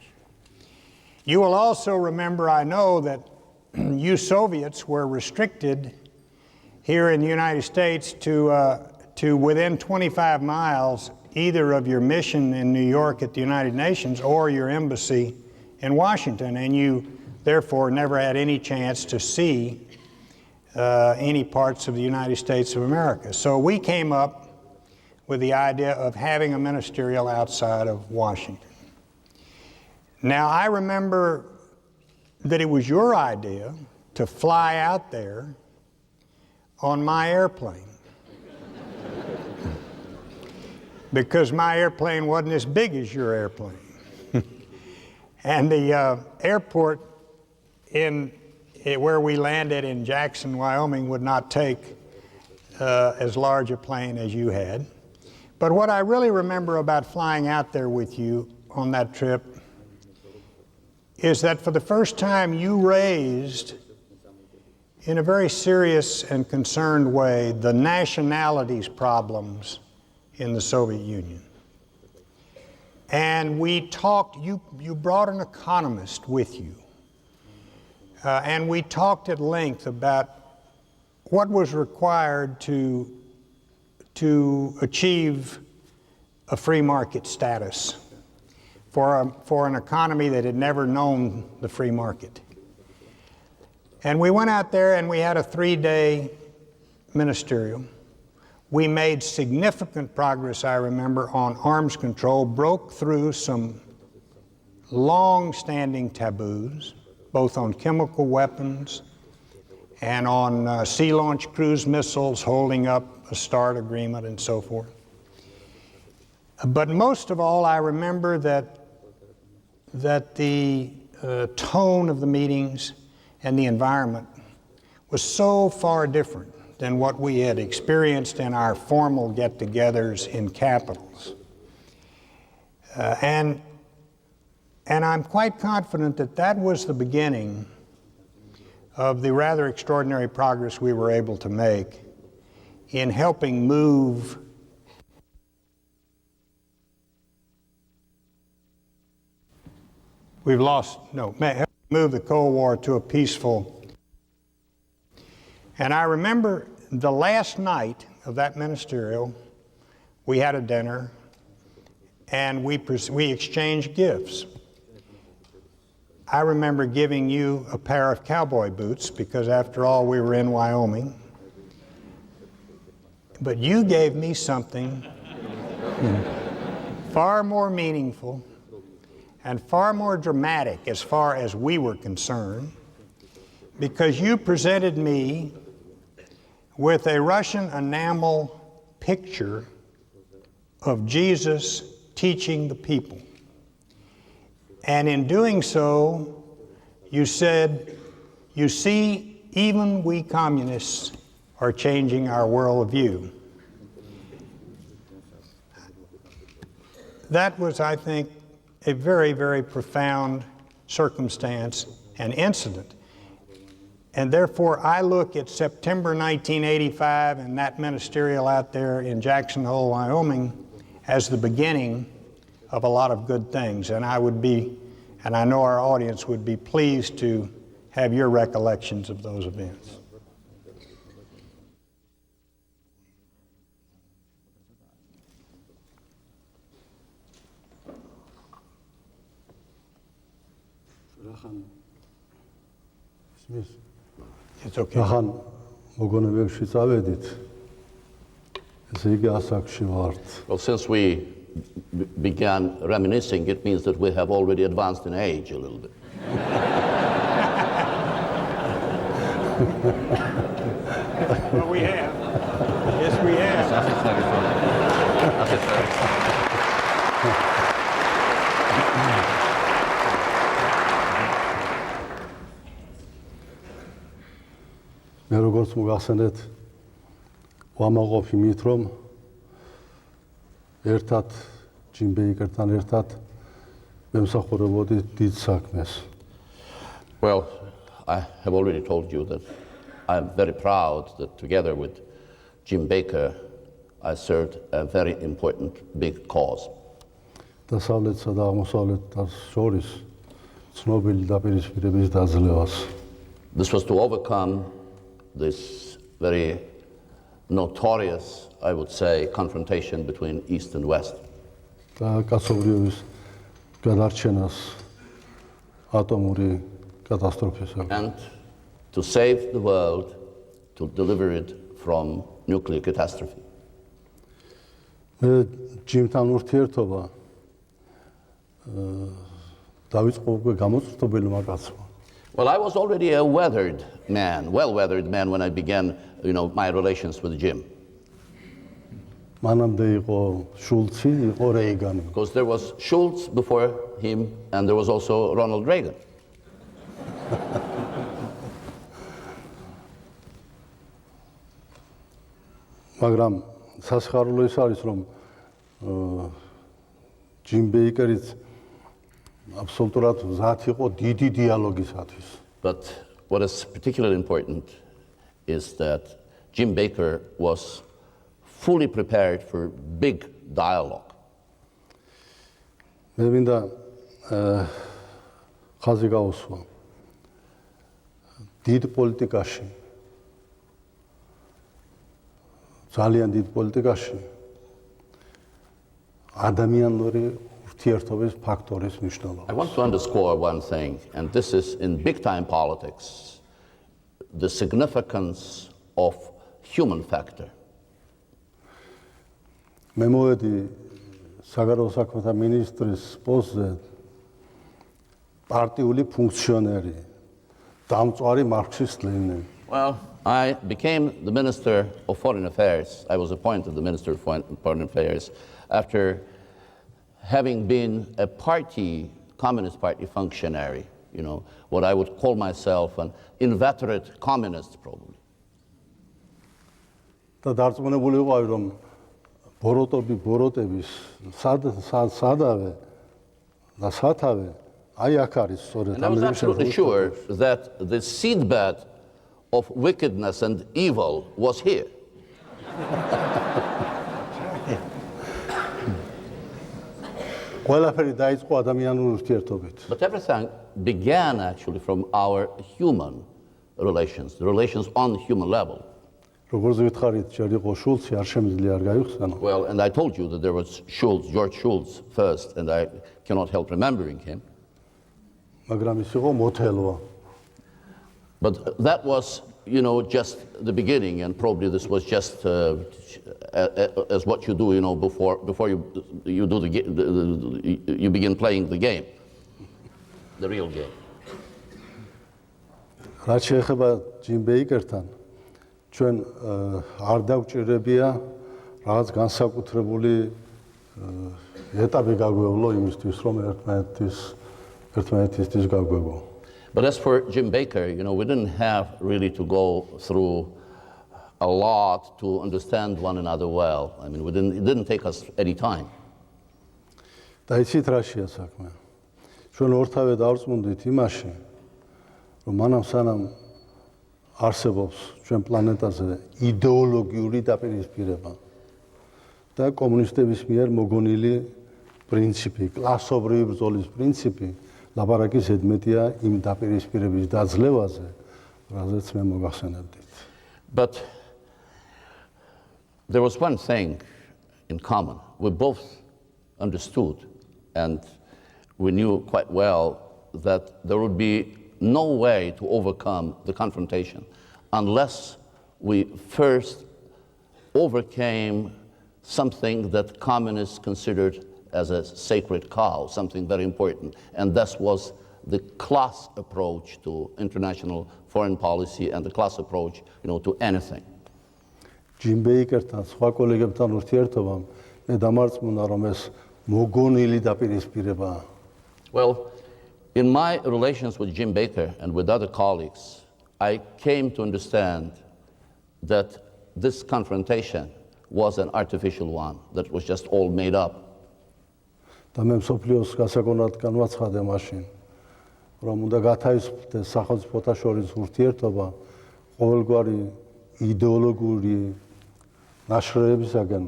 You will also remember, I know, that you Soviets were restricted here in the United States to within 25 miles either of your mission in New York at the United Nations or your embassy in Washington, and you therefore never had any chance to see any parts of the United States of America. So we came up with the idea of having a ministerial outside of Washington. Now, I remember that it was your idea to fly out there on my airplane because my airplane wasn't as big as your airplane. And the airport where we landed in Jackson, Wyoming, would not take as large a plane as you had. But what I really remember about flying out there with you on that trip is that for the first time you raised, in a very serious and concerned way, the nationalities problems in the Soviet Union. And we talked, you brought an economist with you, and we talked at length about what was required to achieve a free market status for an economy that had never known the free market. And we went out there and we had a 3-day ministerial. We made significant progress, I remember, on arms control, broke through some long-standing taboos, both on chemical weapons and on sea-launched cruise missiles, holding up a START agreement and so forth. But most of all, I remember that the tone of the meetings and the environment was so far different than what we had experienced in our formal get-togethers in capitals. And I'm quite confident that that was the beginning of the rather extraordinary progress we were able to make in helping move move the Cold War to a peaceful. And I remember the last night of that ministerial, we had a dinner and we exchanged gifts. I remember giving you a pair of cowboy boots because after all we were in Wyoming. But you gave me something far more meaningful and far more dramatic as far as we were concerned, because you presented me with a Russian enamel picture of Jesus teaching the people. And in doing so, you said, "You see, even we communists are changing our worldview." that was, I think, a very, very profound circumstance and incident. And therefore, I look at September 1985 and that ministerial out there in Jackson Hole, Wyoming, as the beginning of a lot of good things. And I would be, and I know our audience would be pleased to have your recollections of those events. It's okay. ახან მოგონებებში წავედით. ესე იგი ასაკში ვართ. Well, since we began reminiscing, it means that we have already advanced in age a little bit. Well, we have. Yes, we have. მე როგორც მოგახსენეთ, ვამაყობ იმით, რომ ერთად ჯიმ ბეიკერთან ერთად ვემსახურებოდი დიდ საქმეს. Well, I have already told you that I'm very proud that together with Jim Baker, I served a very important big cause. დასავლეთსა და აღმოსავლეთს შორის ცნობილი დაპირისპირების დაძლევას. This was to overcome this very notorious, I would say, confrontation between East and West. და კაცობრიობის გადარჩენას ატომური კატასტროფისაგან. And to save the world, to deliver it from nuclear catastrophe. მე ჯიმთან ურთიერთობა დავიწყო უკვე გამოწვეულმა კაცმა. Well, I was already a well-weathered man when I began, my relations with Jim. მანამდე იყო შულცი, იყო რეიგანი. Because there was Schultz before him, and there was also Ronald Reagan. მაგრამ სასიხარულო ის არის, რომ ჯიმ ბეიკერიც აბსოლუტურად მზად იყო დიდი დიალოგისათვის. But what is particularly important is that Jim Baker was fully prepared for big dialogue. მე მინდა ხაზი გავუსვა. დიდ პოლიტიკაში, ძალიან დიდ პოლიტიკაში ადამიანური ურთიერთობის ფაქტორის მნიშვნელობა. I want to underscore one thing, and this is in big-time politics, the significance of human factor. მე მოვედი საგარეო საქმეთა მინისტრის პოსტზე პარტიული ფუნქციონერი, დამწვარი მარქსისტ-ლენინი. Well, I became the Minister of Foreign Affairs. I was appointed the Minister of Foreign Affairs after having been a Communist Party functionary, what I would call myself an inveterate communist, probably. და დარწმუნებული ვიყავი, რომ ბოროტების სადავე და სათავე აი აქ არის სწორედ And I was absolutely sure that the seedbed of wickedness and evil was here. ყველაფერი დაიწყო ადამიანურ ურთიერთობით. But everything began actually from our human relations, the relations on the human level. როგორც ვითხარით, ჯერ იყო შულცი, არ შემიძლია არ გაიხსენო. Well, and I told you that there was George Schultz first, and I cannot help remembering him. მაგრამ ის იყო მოთელვა. But that was, just the beginning, and probably this was just as what you do, before you do you begin playing the game, the real game. რაც შეეხება ჯიმ ბეიკერთან, ჩვენ არ დავჭირებია რაღაც განსაკუთრებული ეტაპი გაგვევლო იმისთვის, რომ ერთმანეთისთვის გავგვეგო. But as for Jim Baker, we didn't have really to go through a lot to understand one another well. I mean, it didn't take us any time. და იცით რაშია საქმე? ჩვენ ორთავე დავწმუნდით იმაში, რომ მანამ სანამ არსებობს ჩვენ პლანეტაზე იდეოლოგიური დაპირისპირება და კომუნისტების მიერ მოგონილი პრინციპი, კლასობრივი ბრძოლის პრინციპი, ლაპარაკი ზედმეტია იმ დაპირისპირების დაძლევაზე, რაზეც მე მოგახსენებდით. But there was one thing in common. We both understood and we knew quite well that there would be no way to overcome the confrontation unless we first overcame something that communists considered as a sacred cow, something very important, and this was the class approach to international foreign policy and the class approach, to anything. ჯიმ ბეიკერთან, სხვა კოლეგებთან ურთიერთობამ მე დამარწმუნა, რომ ეს მოგონილი დაპირისპირებაა. Well, in my relations with Jim Baker and with other colleagues, I came to understand that this confrontation was an artificial one, that was just all made up. და მე მსოფლიოს გასაგონად განვაცხადე მაშინ, რომ უნდა გათავისუფლდეს სახელმწიფოთა შორის ურთიერთობა ყოველგვარი იდეოლოგიური ნაშრომებისაგან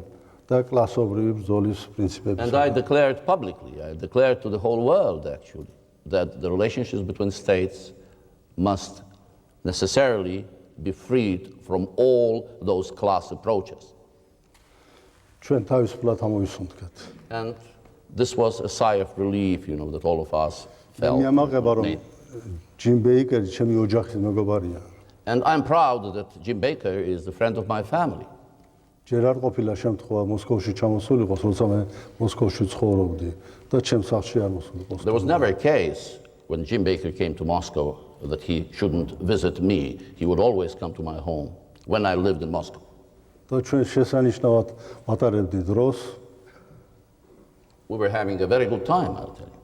და კლასობრივი ბრძოლის პრინციპებისაგან. And I declared publicly, I declared to the whole world actually, that the relationships between states must necessarily be freed from all those class approaches. ჩვენ თავისუფლად ამოვისუნთქეთ. And this was a sigh of relief, that all of us felt. მიამაღება, რომ ჯიმ ბეიკერი ჩემი ოჯახის მეგობარია. And I'm proud that Jim Baker is the friend of my family. ჯერ არ ყოფილა შემთხვევა მოსკოვში ჩამოსულიყოს, როცა მე მოსკოვში ცხოვრობდი და ჩემ სახლში არ მოსულიყოს. There was never a case when Jim Baker came to Moscow that he shouldn't visit me. He would always come to my home when I lived in Moscow. და ჩვენ შესანიშნავად ვატარებდით დროს. We were having a very good time, I'll tell you.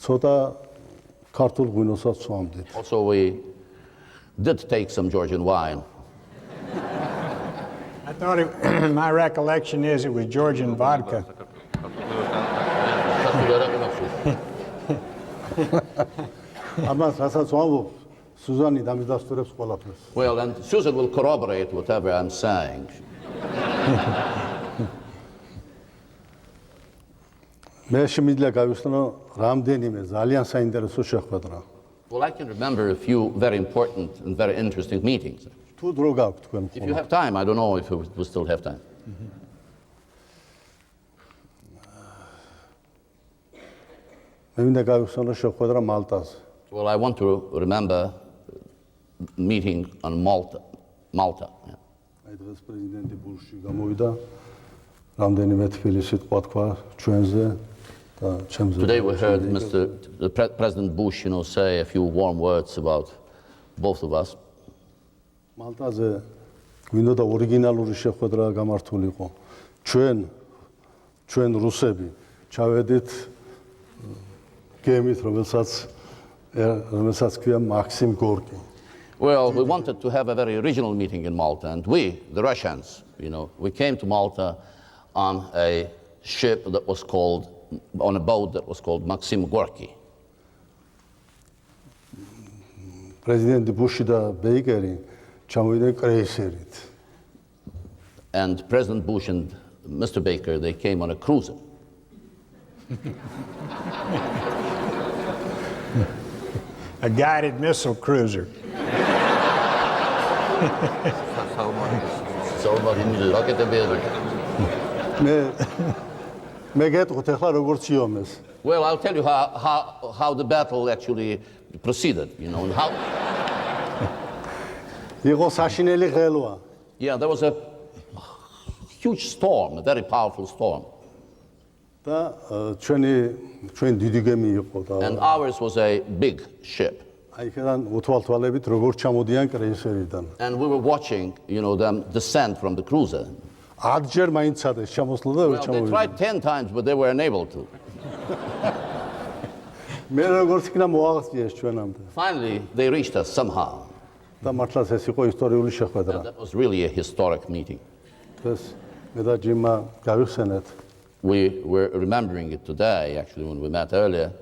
ცოტა ქართულ ღვინოსაც ვსვამდით. Also, we did take some Georgian wine. I thought my recollection is it was Georgian vodka. ამას რასაც ვამბობ, სუზანი დამიდასტურებს ყველაფერს. Well, and Susan will corroborate whatever I'm saying. მე შემიძლია გავიხსენო რამდენიმე ძალიან საინტერესო შეხვედრა. Well, I can remember a few very important and very interesting meetings. თუ დრო გაქვთ თქვენ If you have time, I don't know if we still have time. მე მინდა გავიხსენო შეხვედრა მალტაზე. Well, I want to remember meeting on Malta. Yeah. აი დღეს პრეზიდენტი ბუში გამოვიდა, რამდენიმე თბილი სიტყვა თქვა ჩვენზე და ჩემზე. Today we heard President Bush, say a few warm words about both of us. მალტაზე გვინდოდა ორიგინალური შეხვედრა გამართულიყო. ჩვენ რუსები ჩავედით გემით, რომელსაც ქვია მაქსიმ გორკი. Well, we wanted to have a very original meeting in Malta, and we, the Russians, we came to Malta on a ship that was called, on a boat that was called Maxim Gorky. პრეზიდენტი ბუში და ბეიკერი ჩამოვიდნენ კრეისერით. And President Bush and Mr. Baker, they came on a cruiser. A guided missile cruiser. მე გეტყვით ახლა როგორც იომეს. Well, I'll tell you how the battle actually proceeded, and how. იყო საშინელი ღელვა. Yeah, there was a huge storm, a very powerful storm. და ჩვენ დიდი gemi იყო და And ours was a big ship. აი იქიდან უთვალთვალებით როგორ ჩამოდიან კრეისერიდან. And we were watching, them descend from the cruiser. 10 ჯერ მაინც ჩადეს ჩამოსვლა და ვერ Well, they ჩამოვიდა. tried 10 times, but they were unable to. მე როგორც იქნა მოაღწიეს ჩვენამდე. Finally, they reached us somehow. და მართლაც ეს იყო ისტორიული შეხვედრა. And that was really a historic meeting. დღეს მე და ჯიმმა გავიხსენეთ We were remembering it today, actually, when we met earlier.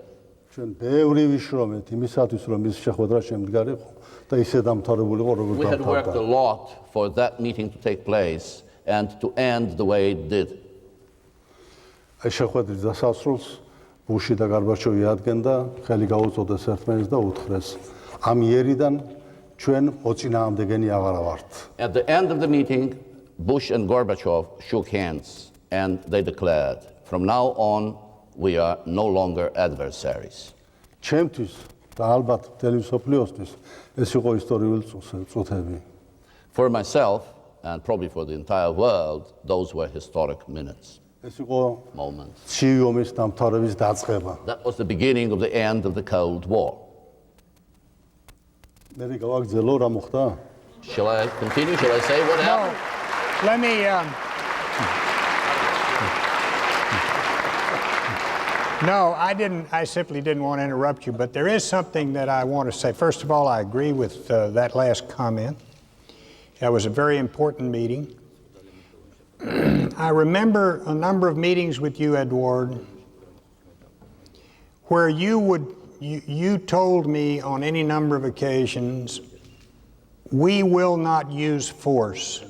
ჩვენ ბევრი ვიშრომეთ იმისათვის, რომ ის შეხვედრა შემდგარიყო და ისე დამთავრებულიყო, როგორც We had worked a დამთავრდა. lot for that meeting to take place and to end the way it did. აი შეხვედრის დასასრულს ბუში და გარბაჩოვი ადგენდა, ხელი გაუწოდეს ერთმანეთს და უთხრეს: ამ იერიდან ჩვენ მოწინააღმდეგენი აღარა ვართ. At the end of the meeting, Bush and Gorbachev shook hands and they declared, from now on, we are no longer adversaries. ჩემთვის და ალბათ მთელი მსოფლიოსთვის ეს იყო ისტორიული წუთები. For myself, and probably for the entire world, those were historic minutes, ეს იყო moments. ცივი ომის დამთავრების დაწყება. That was the beginning of the end of the Cold War. მე გავაგრძელო რა მოხდა? Shall I continue? Shall I say what happened? Let me. No, I didn't. I simply didn't want to interrupt you, but there is something that I want to say. First of all, I agree with that last comment. That was a very important meeting. I remember a number of meetings with you, Edward, where you told me on any number of occasions, we will not use force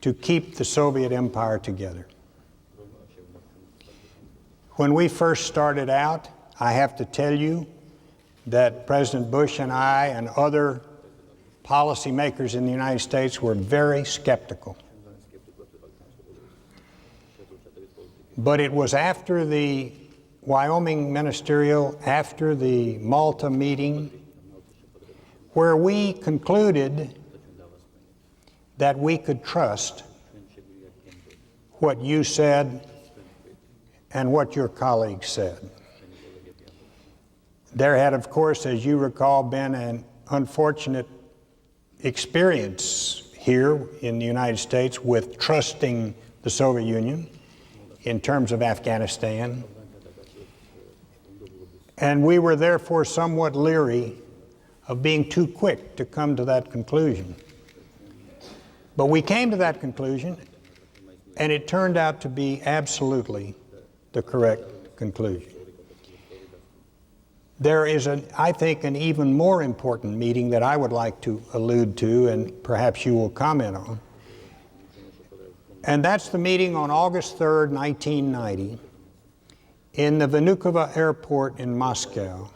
to keep the Soviet empire together. When we first started out, I have to tell you that President Bush and I and other policymakers in the United States were very skeptical. But it was after the Wyoming ministerial, after the Malta meeting, where we concluded that we could trust what you said and what your colleagues said. There had, of course, as you recall, been an unfortunate experience here in the United States with trusting the Soviet Union in terms of Afghanistan. And we were therefore somewhat leery of being too quick to come to that conclusion. But we came to that conclusion, and it turned out to be absolutely the correct conclusion. There is, I think, an even more important meeting that I would like to allude to, and perhaps you will comment on. And that's the meeting on August 3rd, 1990, in the Vnukovo airport in Moscow.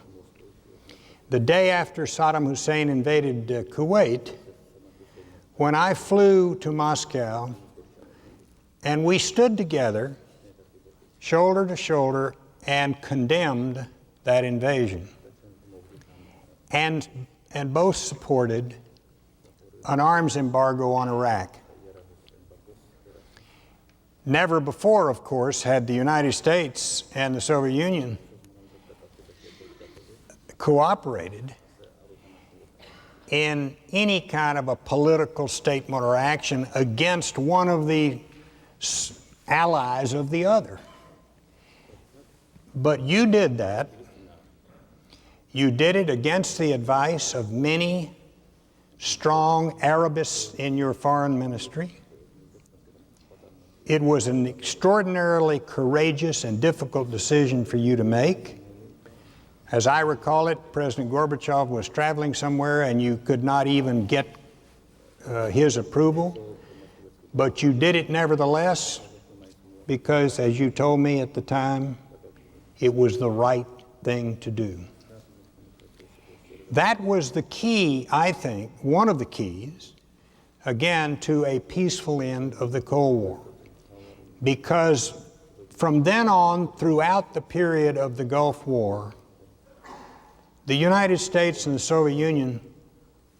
The day after Saddam Hussein invaded Kuwait, when I flew to Moscow, and we stood together, shoulder to shoulder, and condemned that invasion, and both supported an arms embargo on Iraq. Never before, of course, had the United States and the Soviet Union cooperated in any kind of a political statement or action against one of the allies of the other. But you did that. You did it against the advice of many strong Arabists in your foreign ministry. It was an extraordinarily courageous and difficult decision for you to make. As I recall it, President Gorbachev was traveling somewhere and you could not even get his approval, but you did it nevertheless because, as you told me at the time, it was the right thing to do. That was the key, I think, one of the keys, again, to a peaceful end of the Cold War. Because from then on, throughout the period of the Gulf War, the United States and the Soviet Union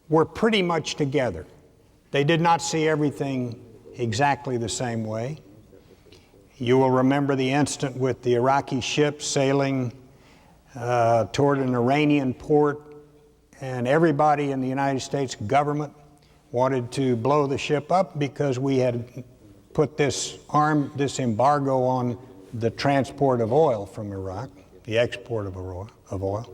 were pretty much together. They did not see everything exactly the same way. You will remember the incident with the Iraqi ship sailing toward an Iranian port, and everybody in the United States government wanted to blow the ship up because we had put this embargo on the transport of oil from Iraq, the export of oil.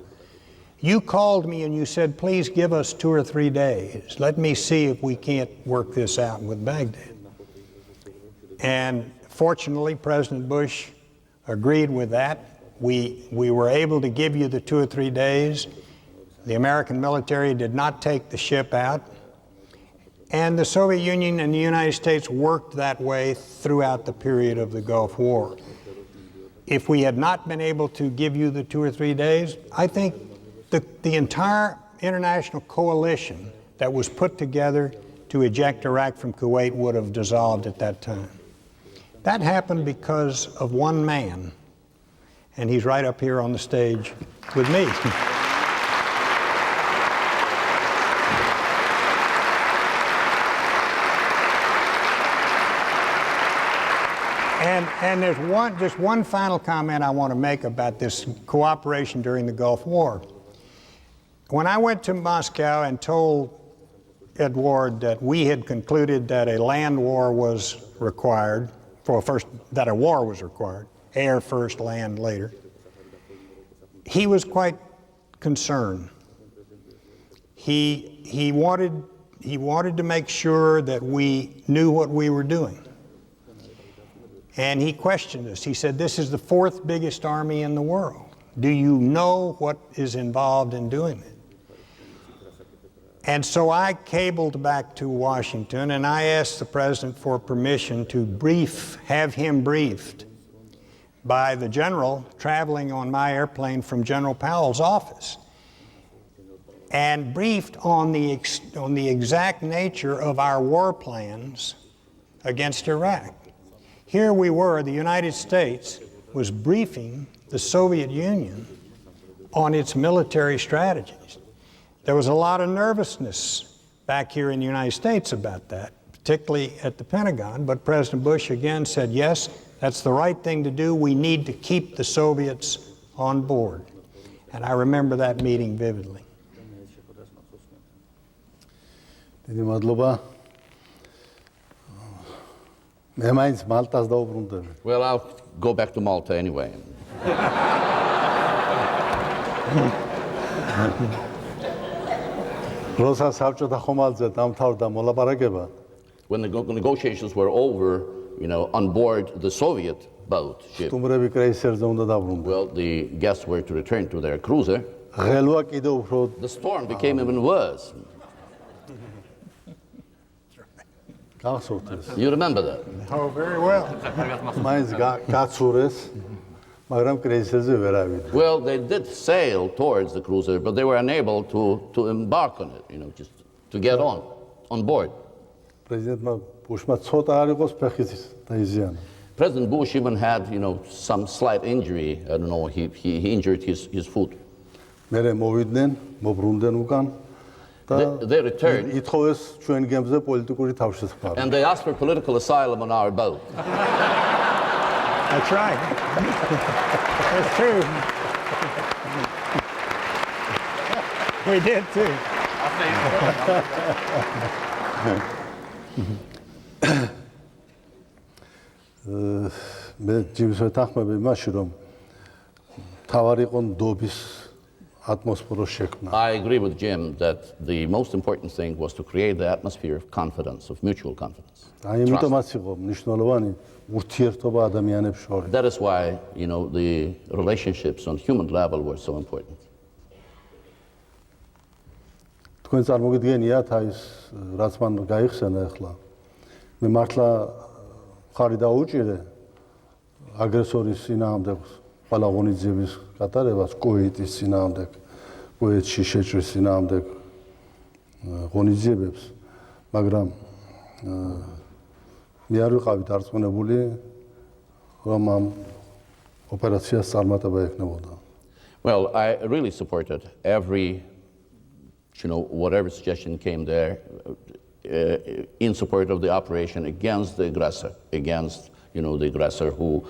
You called me and you said, please give us 2 or 3 days. Let me see if we can't work this out with Baghdad. And Fortunately, President Bush agreed with that. We were able to give you the 2 or 3 days. The American military did not take the ship out. And the Soviet Union and the United States worked that way throughout the period of the Gulf War. If we had not been able to give you the 2 or 3 days, I think the entire international coalition that was put together to eject Iraq from Kuwait would have dissolved at that time. That happened because of one man, and he's right up here on the stage with me. And there's just one final comment I want to make about this cooperation during the Gulf War. When I went to Moscow and told Edward that we had concluded that a land war was required, that a war was required, air first, land later, he was quite concerned. He wanted to make sure that we knew what we were doing. And he questioned us. He said, "This is the 4th biggest army in the world. Do you know what is involved in doing it?" And so I cabled back to Washington and I asked the president for permission to have him briefed by the general traveling on my airplane from General Powell's office, and briefed on the exact nature of our war plans against Iraq. Here we were, the United States was briefing the Soviet Union on its military strategies. There was a lot of nervousness back here in the United States about that, particularly at the Pentagon, but President Bush again said, yes, that's the right thing to do. We need to keep the Soviets on board. And I remember that meeting vividly. დიდი მადლობა. მე მაინც მალტას დაუბრუნდები. Well, I'll go back to Malta anyway. როცა საბჭოთა ხომალდზე დამთავრდა მოლაპარაკება, When the negotiations were over, on board the Soviet boat ship, სტუმრები კრეისერზე უნდა დაბრუნდნენ. well, the guests were to return to their cruiser. ღელვა კიდევ უფრო The storm became even worse. გახსოვთ ეს. You remember that? Oh, very well. მაინც გაცურეს, მაგრამ კრეისერზე ვერ ავიდა. Well, they did sail towards the cruiser, but they were unable to embark on it, just to get on board. პრეზიდენტმა ბუშმა ცოტა არ იყოს ფეხით დაიზიანა. President Bush even had, some slight injury. I don't know, he injured his foot. მერე მოვიდნენ, მობრუნდნენ უკან და They returned, ითხოვეს ჩვენ გემზე პოლიტიკური თავშესაფარი. and they asked for political asylum on our boat. That's right. That's true. We did too. მე ჯიმს ვეთანხმები იმაში, რომ თავარი იყო ნდობის ატმოსფეროს შექმნა. I agree with Jim that the most important thing was to create the atmosphere of confidence, of mutual confidence. აი იმიტომაც იყო მნიშვნელოვანი ურთიერთობა ადამიანებს შორის. That is why, the relationships on human level were so important. თქვენ წარმოგიდგენიათ აი ეს რაც მან გაიხსენა ახლა. მე მართლა ხარი დაუჭირე აგრესორის წინააღმდეგ ყველა ღონისძიების გატარებას, კუვეიტის წინააღმდეგ, კუვეიტში შეჭრის წინააღმდეგ ღონისძიებებს, მაგრამ მე არ ვიყავი დარწმუნებული, რომ ამ ოპერაციას წარმატება ექნებოდა. Well, I really supported every, whatever suggestion came there in support of the operation against the aggressor, against, the aggressor who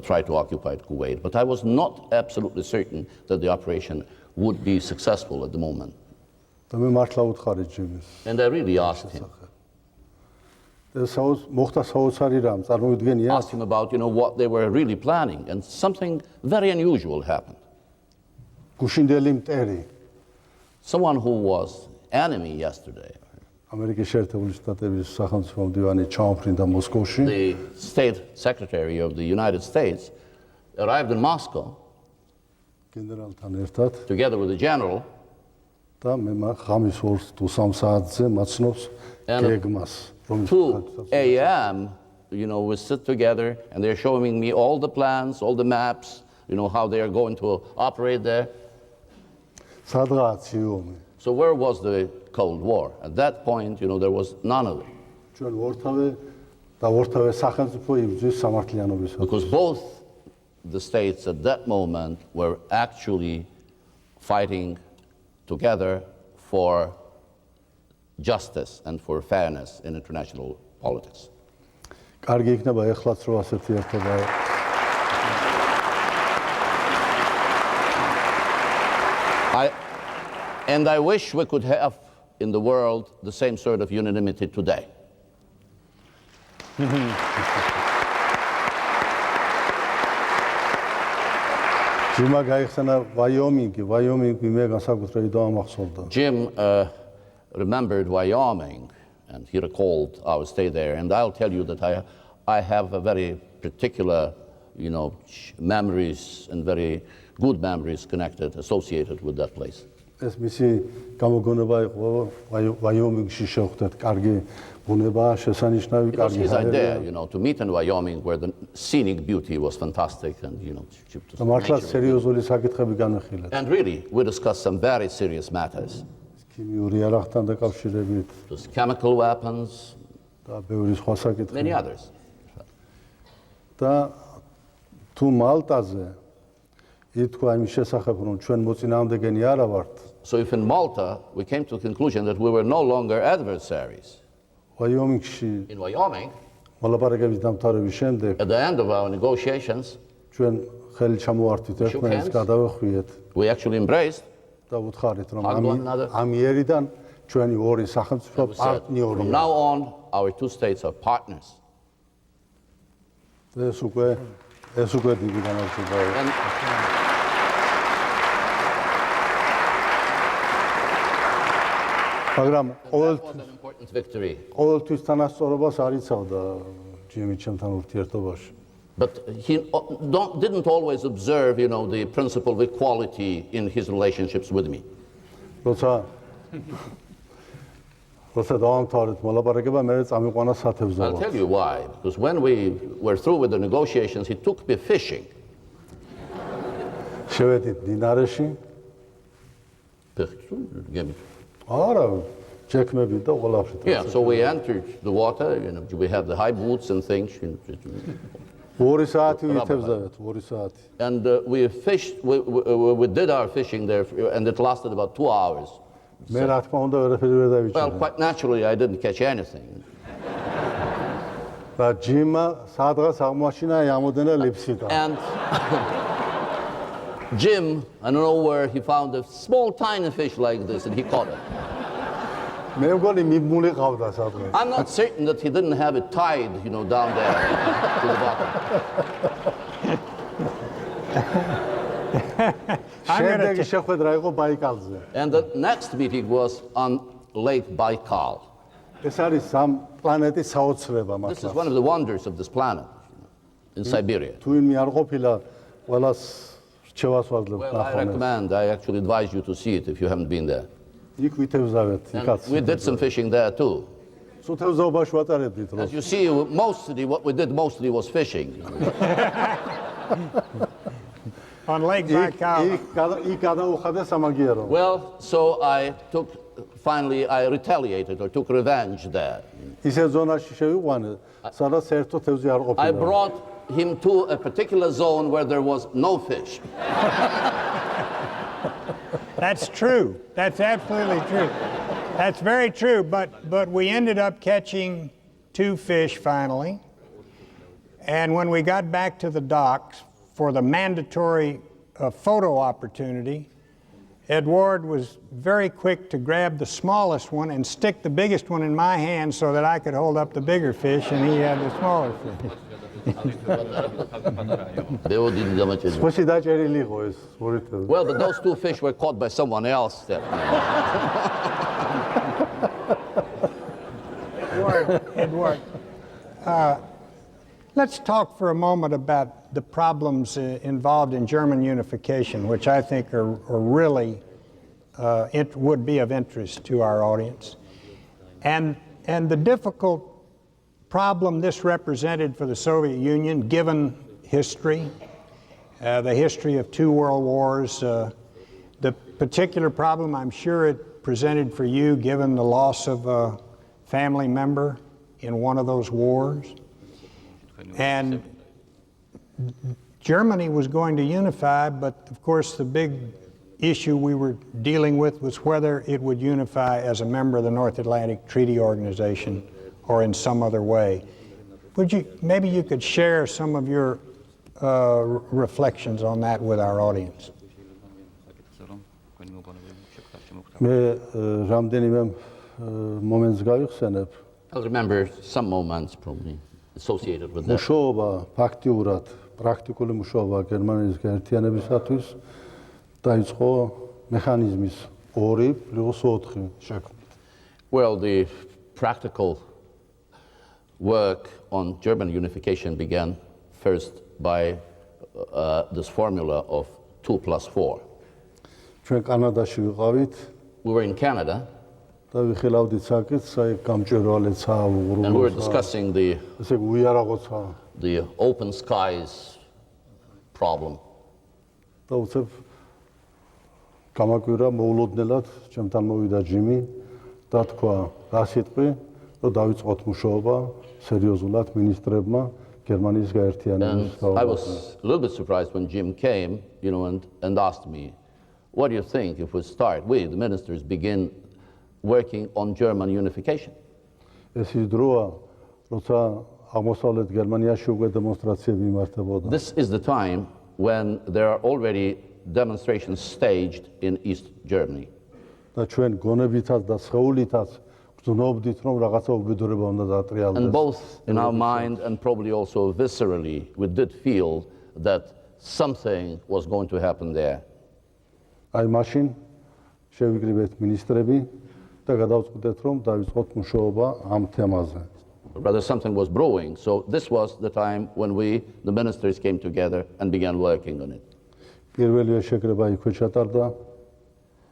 tried to occupy Kuwait. But I was not absolutely certain that the operation would be successful at the moment. და მე მართლა უთხარი ჯიმის. And I really asked him. მოხდა საოცარი რამ, წარმოვიდგენია? Asked him about, what they were really planning, and something very unusual happened. გუშინდელი მტერი Someone who was enemy yesterday, ამერიკის შეერთებული შტატების სახელმწიფო მდივანი ჩაუფრინდა მოსკოვში. The State Secretary of the United States arrived in Moscow გენერალთან ერთად together with the general. და მე ხამის 2 თუ 3 საათზე მაცნობს გეგმას, 2 a.m., we sit together and they're showing me all the plans, all the maps, how they are going to operate there. სადღაც იომი. So where was the Cold War? At that point, there was none of it. ჩვენ ორთავე სახელმწიფო იბრძვის სამართლიანობისათვის. Because both the states at that moment were actually fighting together for justice and for fairness in international politics. კარგი იქნება ეხლაც რო ასეთი ერთობა And I wish we could have in the world the same sort of unanimity today. ჯიმა გაიხსენა ვაიომინგი მე განსაკუთრებით დამახსოვდა. Jim remembered Wyoming, and he recalled our stay there. And I'll tell you that I have a very particular, memories and very good memories associated with that place. ეს მისი გამოგონება იყო ვაიომინგში შევხვდეთ კარგი ბუნება, შესანიშნავი It was კარგი his ჰაერია. idea, to meet in Wyoming where the scenic beauty was fantastic and, და მართლა სერიოზული საკითხები განვიხილეთ. And really, we discussed some very serious matters. ქიმიური იარაღთან დაკავშირებით Those chemical weapons, და ბევრი სხვა საკითხები. many others. და თუ მალტაზე ითქვა იმის შესახებ, რომ ჩვენ მოწინააღმდეგენი არა ვართ, So if in Malta, we came to the conclusion that we were no longer adversaries. ვაიომინგში In Wyoming, მოლაპარაკების დამთავრების შემდეგ at the end of our negotiations, ჩვენ ხელი ჩამოვართვით ერთმანეთს, გადავხვიეთ we actually embraced. და უთხარით, რომ Hugged one another. ამიერიდან ჩვენი ორი სახელმწიფო We said, from პარტნიორია. now on, our two states are partners. ეს უკვე დიდი განაცხადება. And მაგრამ that was an important victory. ყოველთვის თანასწორობას არ იცავდა ჯიმი ჩემთან ურთიერთობაში. But he didn't always observe, the principle of equality in his relationships with me. როცა დავამთავრეთ მოლაპარაკება, მე წამიყვანა I'll სათევზავა. tell you why. Because when we were through with the negotiations, he took me fishing. შევედით დინარეში, არა, ჯექმები და ყველაფრით. Yeah, so we entered the water, we had the high boots and things. 2 საათი ვითევზავეთ, 2 საათი. And we fished, we did our fishing there, and it lasted about 2 hours. მე რა თქმა უნდა ვერაფერი ვერ Well, დავიჭერე. quite naturally, I didn't catch anything. და ჯიმა სადღაც აღმოაჩინა ამოდენა ლიფსიტა. And Jim, I don't know where he found a small, tiny fish like this, and he caught it. მე მგონი მიმული ყავდა სადღაც. I'm not certain that he didn't have it tied, down there to the bottom. შემდეგი შეხვედრა იყო ბაიკალზე. And the next meeting was on Lake Baikal. ეს არის სამ პლანეტის საოცრება This is მართლა. one of the wonders of this planet, in Siberia. თუ ვინმე არ ყოფილა, ყველას რჩევასვაძლებ Well, I ნახონეს. recommend, I actually advise you to see it if you haven't been there. იქ ვითევზავეთ, And იქაც. we did some fishing there too. სუთევზაობაში ვატარებდით As დროს. you see, what we did mostly was fishing. On Lake Baikal. იქ გადაუხადა სამაგიერო. Well, so finally I retaliated or took revenge there. ისე ზონაში შევიყვანე, სადაც ერთო თევზი არ I ყოფილა. brought him to a particular zone where there was no fish. That's true. That's absolutely true. That's very true. But we ended up catching 2 fish finally. And when we got back to the docks for the mandatory photo opportunity, Edward was very quick to grab the smallest one and stick the biggest one in my hand so that I could hold up the bigger fish and he had the smaller fish. სპეცი დაჭერილი იყო ეს ორი თევზი. Well, but those 2 fish were caught by someone else. It worked. Let's talk for a moment about the problems involved in German unification, which I think are really would be of interest to our audience. And the difficult problem this represented for the Soviet Union, given history, the history of 2 world wars, the particular problem I'm sure it presented for you, given the loss of a family member in one of those wars. And Germany was going to unify, but of course the big issue we were dealing with was whether it would unify as a member of the North Atlantic Treaty Organization or in some other way. Maybe you could share some of your reflections on that with our audience. I'll remember some moments probably associated with that. მუშაობა ფაქტიურად, პრაქტიკული მუშაობა გერმანიის გაერთიანებისათვის დაიწყო მექანიზმის 2+4 შექმნით. Well, the practical work on German unification began first by this formula of 2+4. ჩვენ კანადაში ვიყავით We were in Canada და ვიხილავდით საკითხს, აი გამჭვირვალეცა, and we were discussing the ესე უიარაღოცა open skies problem. და უცებ გამაკვირა მოულოდნელად ჩემთან მოვიდა ჯიმი და თქვა რა სიტყვი, რომ დავიწყოთ მუშაობა სერიოზულად მინისტრებმა გერმანიის გაერთიანების And I was a little bit surprised when Jim came, and asked me, what do you think if we start, we, the ministers, begin working on German unification? ეს ის დროა, როცა აღმოსავლეთ გერმანიაში უკვე დემონსტრაციები იმართებოდა. This is the time when there are already demonstrations staged in East Germany. და ჩვენ გონებითაც და სხეულითაც გრძნობდით, რომ რაღაცა უბედურება უნდა დაატრიალდეს. And both in our mind and probably also viscerally, we did feel that something was going to happen there. აი მაშინ შევიკრიბეთ მინისტრები და გადავწყვიტეთ, რომ დავიწყოთ მუშაობა ამ თემაზე. Rather, something was brewing. So this was the time when we, the ministers, came together and began working on it. პირველი შეკრება იქვე ჩატარდა.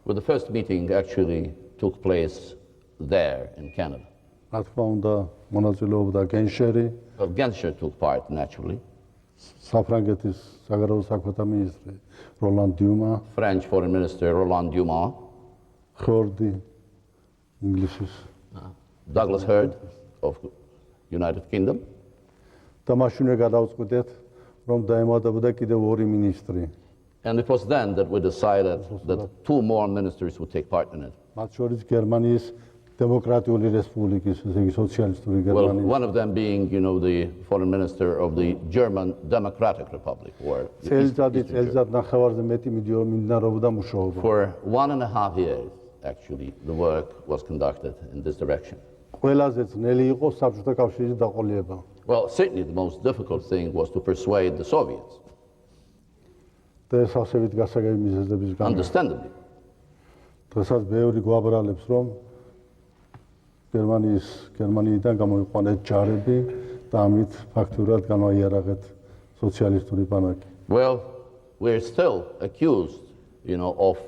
Well, the first meeting actually took place there in Canada. რა თქმა უნდა, მონაწილეობდა გენშერი, Well, Genscher took part, naturally. საფრანგეთის საგარეო საქმეთა მინისტრი როლან დიუმა, French Foreign Minister Roland Dumas, ხორდი ინგლისის Douglas Hurd of United Kingdom. და მაშინვე გადავწყვიტეთ, რომ დაემატებოდა კიდევ 2 მინისტრი. And it was then that we decided that 2 more ministers would take part in it. მათ შორის გერმანიის დემოკრატიული რესპუბლიკის, ესე იგი სოციალისტური Well, გერმანიის one of them being, the foreign minister of the German Democratic Republic, or the East- წელიწადი Eastern Germany. წელიწად ნახევარზე მეტი მიმდინარეობდა მუშაობა. For 1.5 years, actually, the work was conducted in this direction. ყველაზე ძნელი იყო საბჭოთა კავშირის დაყოლიება. Well, certainly the most difficult thing was to persuade the Soviets, და ეს ასევით გასაგები მიზეზების გამო. understandably. დღესაც ბევრი გვაბრალებს, რომ გერმანიიდან გამოიყვანეთ ჯარები და ამით ფაქტურად განვაიარაღეთ სოციალისტური ბანაკი. Well, we're still accused, of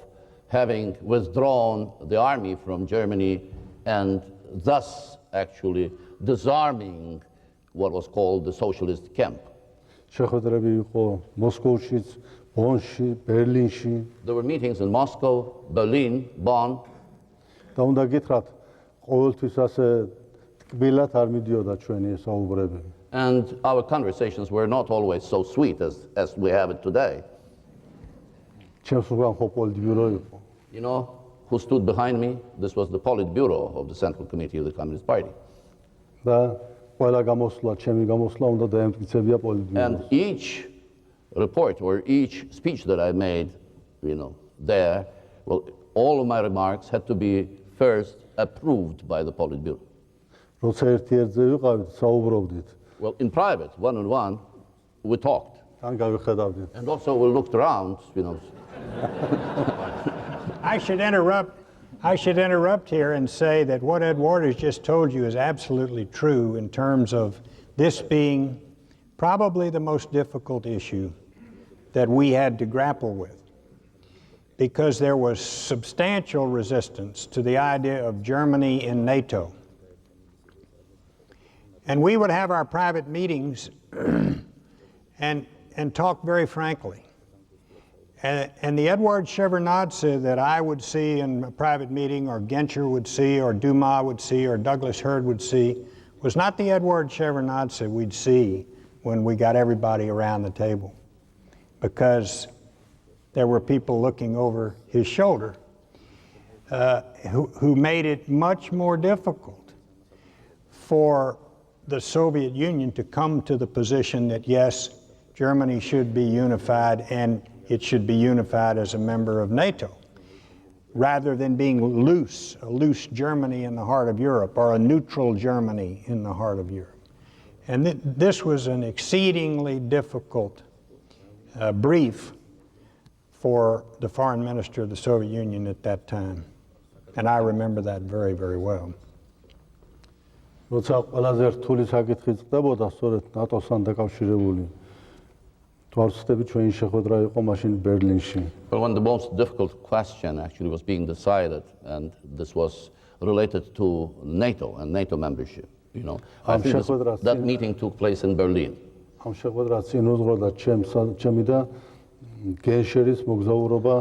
having withdrawn the army from Germany and thus actually disarming what was called the socialist camp. შეხვედრები იყო მოსკოვშიც, ბონში, ბერლინში There were meetings in Moscow, Berlin, Bonn, და უნდა გითხრათ, ყოველთვის ასე თკბილად არ მიდიოდა ჩვენი საუბრები. and our conversations were not always so sweet as we have it today. ჩემს უგან ხო პოლიტბიურო იყო. You know who stood behind me? This was the Politburo of the Central Committee of the Communist Party. და ყველა გამოსვლა, ჩემი გამოსვლა უნდა დაემტკიცებია პოლიტბიუროს. And each report or each speech that I made, there, well, all of my remarks had to be first approved by the Politburo. როცა ერთ-ერთზე ვიყავით, საუბრობდით. Well, in private, one-on-one, we talked. თან გავიხედავდით. And also we looked around, I should interrupt I should interrupt here and say that what Ed Waters just told you is absolutely true in terms of this being probably the most difficult issue that we had to grapple with, because there was substantial resistance to the idea of Germany in NATO. And we would have our private meetings and talk very frankly. And the Edward Shevardnadze that I would see in a private meeting, or Genscher would see, or Dumas would see, or Douglas Hurd would see, was not the Edward Shevardnadze we'd see when we got everybody around the table, because there were people looking over his shoulder who made it much more difficult for the Soviet Union to come to the position that, yes, Germany should be unified, and it should be unified as a member of NATO, rather than being a loose Germany in the heart of Europe, or a neutral Germany in the heart of Europe. And this was an exceedingly difficult brief for the foreign minister of the Soviet Union at that time. And I remember that very, very well. როცა ყველაზე რთული საკითხი წდებოდა სწორედ ნატოსთან დაკავშირებული თვალსწრაფი ჩვენი შეხვედრა იყო მაშინ ბერლინში. But when the most difficult question actually was being decided, and this was related to NATO and NATO membership, you know, I think that meeting took place in Berlin. ამ შეხვედრას წინ უძღოდა ჩემი და გენშერის მოგზაურობა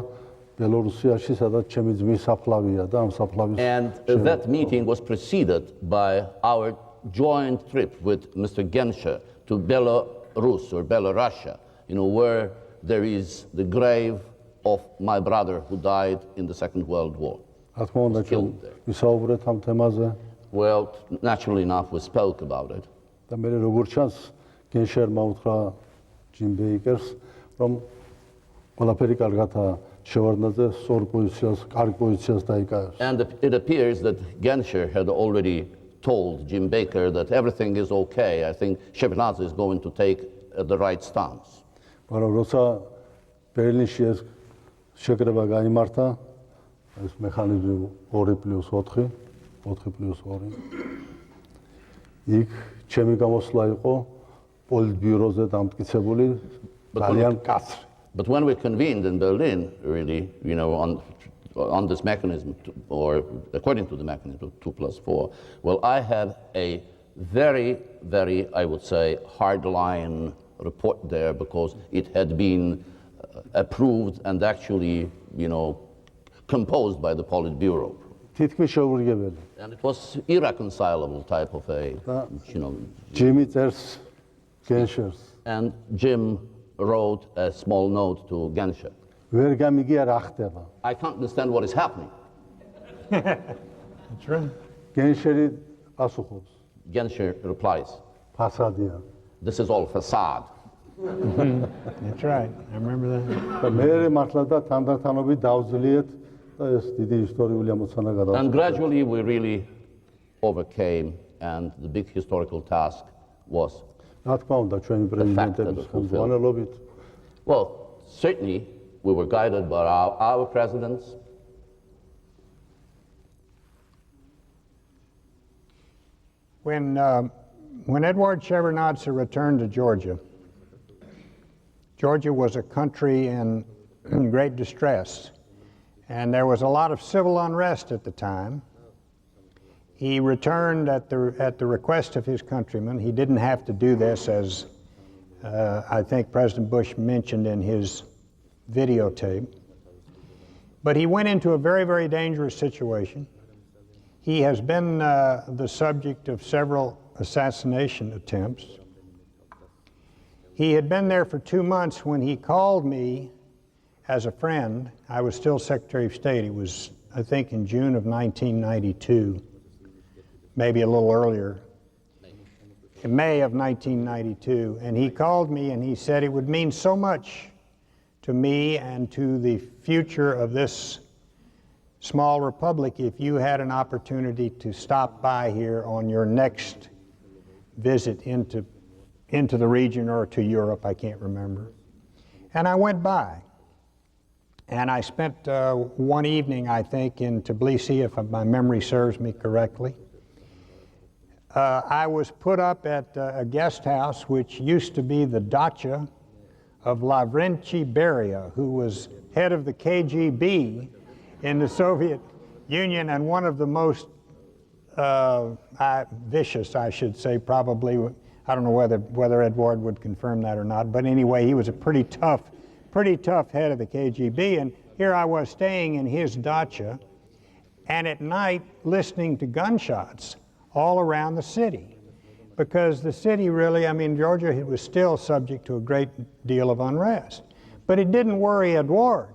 ბელორუსიაში, სადაც ჩემი ძმის საფლავია და ამ საფლავის And that meeting was preceded by our joint trip with Mr. Genscher to Belarus or Belarusia, you know, where there is the grave of my brother who died in the Second World War. რა თქმა უნდა ჩვენ ვისაუბრეთ ამ თემაზე. Well, naturally enough, we spoke about it. და მე როგორც ჩანს გენშერმა უთხრა ჯიმ ბეიკერს, რომ ყველაფერი კარგადაა, შევარდნაძე სწორ პოზიციას, კარგ პოზიციას დაიკავებს. And it appears that Genscher had already told Jim Baker that everything is okay. I think Shevardnadze is going to take the right stance. მაგრამ როცა ბერლინში ეს შეკრება გაიმართა, ეს მექანიზმი 2+4, 4+2, იქ ჩემი გამოსვლა იყო პოლიტბიუროზე დამტკიცებული ძალიან კაცრი. But when we convened in Berlin, really, you know, on this mechanism, or according to the mechanism of 2+4, well, I had a very, very, I would say, hard-line report there, because it had been approved and actually, you know, composed by the Politburo. თითქმის შეურიგებელი. And it was irreconcilable type of a, you know. ჯიმი წერს გენშერს. And Jim wrote a small note to Genscher. ვერ გამიგია რა ხდება. I can't understand what is happening. That's right. გენშერი პასუხობს. Genscher replies, ფასადია. this is all facade. That's right. I remember that. და მე მართლა და თანდათანობით დავძლიეთ და ეს დიდი ისტორიული ამოცანა გადავწყვეტ. And gradually we really overcame, and the big historical task was, რა თქმა უნდა ჩვენი პრეზიდენტების ხელმძღვანელობით. well, certainly we were guided by our presidents. When Edward Shevardnadze returned to Georgia, Georgia was a country in great distress, and there was a lot of civil unrest at the time. He returned at the request of his countrymen. He didn't have to do this, as I think President Bush mentioned in his videotape. But he went into a very, very dangerous situation. He has been the subject of several assassination attempts. He had been there for 2 months when he called me as a friend. I was still Secretary of State. It was, I think, in June of 1992, maybe a little earlier, in May of 1992. And he called me and he said it would mean so much to me and to the future of this small republic if you had an opportunity to stop by here on your next visit into the region or to Europe, I can't remember. And I went by. And I spent one evening, I think, in Tbilisi, if my memory serves me correctly. I was put up at a guest house which used to be the dacha of Lavrentiy Beria, who was head of the KGB in the Soviet Union and one of the most vicious, I should say, probably. I don't know whether Edward would confirm that or not, but anyway, he was a pretty tough head of the KGB, and here I was staying in his dacha, and at night listening to gunshots all around the city, because the city really, I mean, Georgia was still subject to a great deal of unrest, but it didn't worry Edward.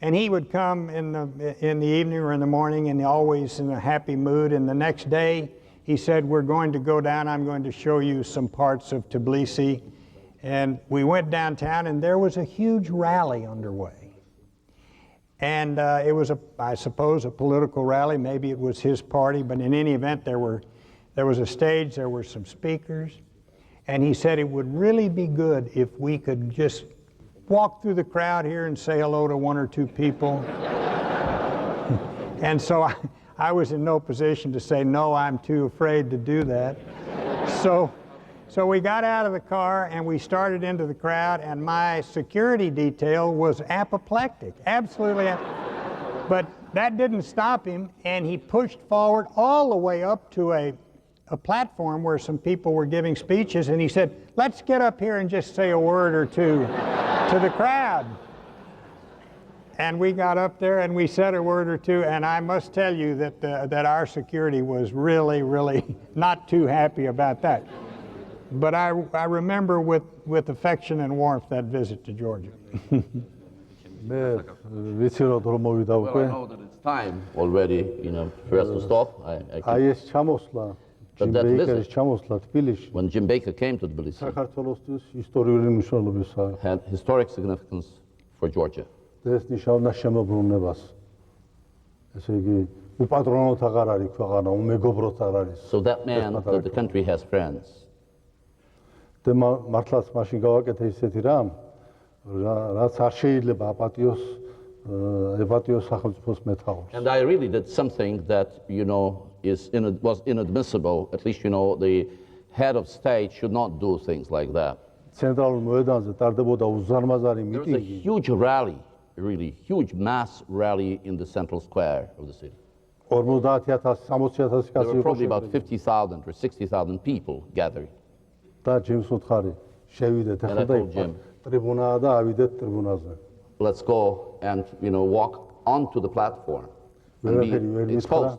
And he would come in the evening or in the morning, and always in a happy mood, and the next day he said, we're going to go down, I'm going to show you some parts of Tbilisi. And we went downtown, and there was a huge rally underway. And it was, I suppose, a political rally. Maybe it was his party, but in any event, there was a stage, there were some speakers. And he said it would really be good if we could just walk through the crowd here and say hello to one or two people. And so I was in no position to say, no, I'm too afraid to do that. So we got out of the car and we started into the crowd, and my security detail was apoplectic, absolutely. But that didn't stop him, and he pushed forward all the way up to a platform where some people were giving speeches, and he said, let's get up here and just say a word or two to the crowd. And we got up there and we said a word or two, and I must tell you that our security was really, really not too happy about that. But I remember with affection and warmth that visit to Georgia. მე ვიცი რომ მოვიდა Well, I უკვე. know that it's time already, for us to stop. აი ეს ჩამოსვლა, But ჯიმ that ბეიკერის visit- ჩამოსვლა თბილისში When Jim Baker came to Tbilisi, საქართველოსთვის ისტორიული მნიშვნელობისაა. had historic significance for Georgia. ეს ნიშნავდა შემოbrunებას. ესე იგი, უპატრონოთ აღარ არის ქვეყანა, უმეგობროთ არ არის. So that meant that the country has friends. და მართლაც მაშინ გავაკეთე ისეთი რამ, რაც არ შეიძლება აპატიოს სახელმწიფოს მეთაურს. And I really did something that, was inadmissible. At least, the head of state should not do things like that. ცენტრალურ მოედანზე ტარდებოდა უზარმაზარი There was a მიტინგი. huge rally, really huge mass rally in the central square of the city. 50,000, 60,000 There კაცი were იყო probably about შემდგარი. 50,000 or 60,000 people gathering. და ჯიმს უთხარი, შევიდეთ And ახლა I და told Jim, ტრიბუნაა და ავიდეთ ტრიბუნაზე. let's go and, walk onto the platform and ვერაფერი ვერ be exposed. მითხრა.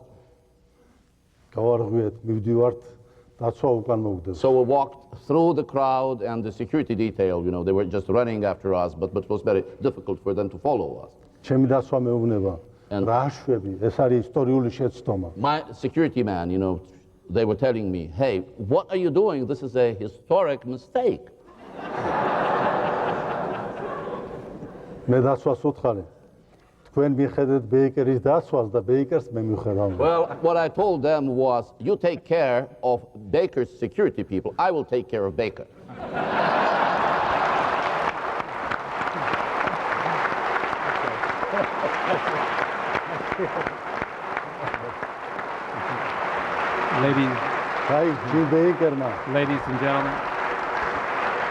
გავარღვიეთ, მივდივართ, დაცვა უკან მოვგდება. So we walked through the crowd, and the security detail, they were just running after us, but it was very difficult for them to follow us. ჩემი დაცვა მეუბნება. And- რა შვები, ეს არის ისტორიული შეცდომა. My security man, they were telling me, hey, what are you doing? This is a historic mistake. მე დაცვას უთხარი. თქვენ მიხედეთ ბეიკერის დაცვას და ბეიკერს მე მივხედავ. Well, what I told them was, you take care of Baker's security people. I will take care of Baker. აი, ჯიმ ბეიკერმა, Ladies and gentlemen,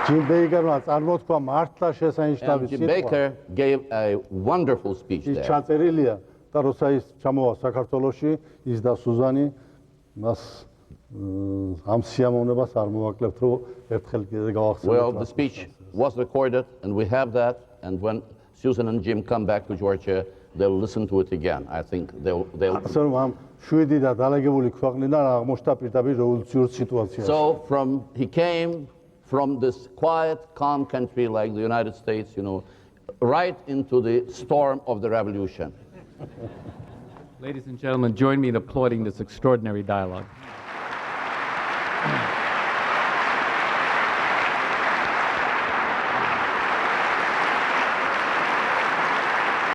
ჯიმ ბეიკერმა წარმოთქვა მართლა შესანიშნავი And Jim სიტყვა. Baker gave a wonderful speech ის there. ჩაწერილია და როცა ის ჩამოვა საქართველოში, ის და სუზანი მას ამ სიამოვნებას არ მოვაკლებთ, რომ ერთხელ კიდე გავახსენოთ. Well, the speech was recorded, and we have that, and when Susan and Jim come back to Georgia, they'll listen to it again. I think they'll ასე რომ ამ შვიდი და დალეგებული ქვეყნიდან აღმოჩნდა პირდაპირ რევოლუციურ სიტუაციაში. So he came from this quiet, calm country like the United States, right into the storm of the revolution. ladies and gentlemen, join me in applauding this extraordinary dialogue.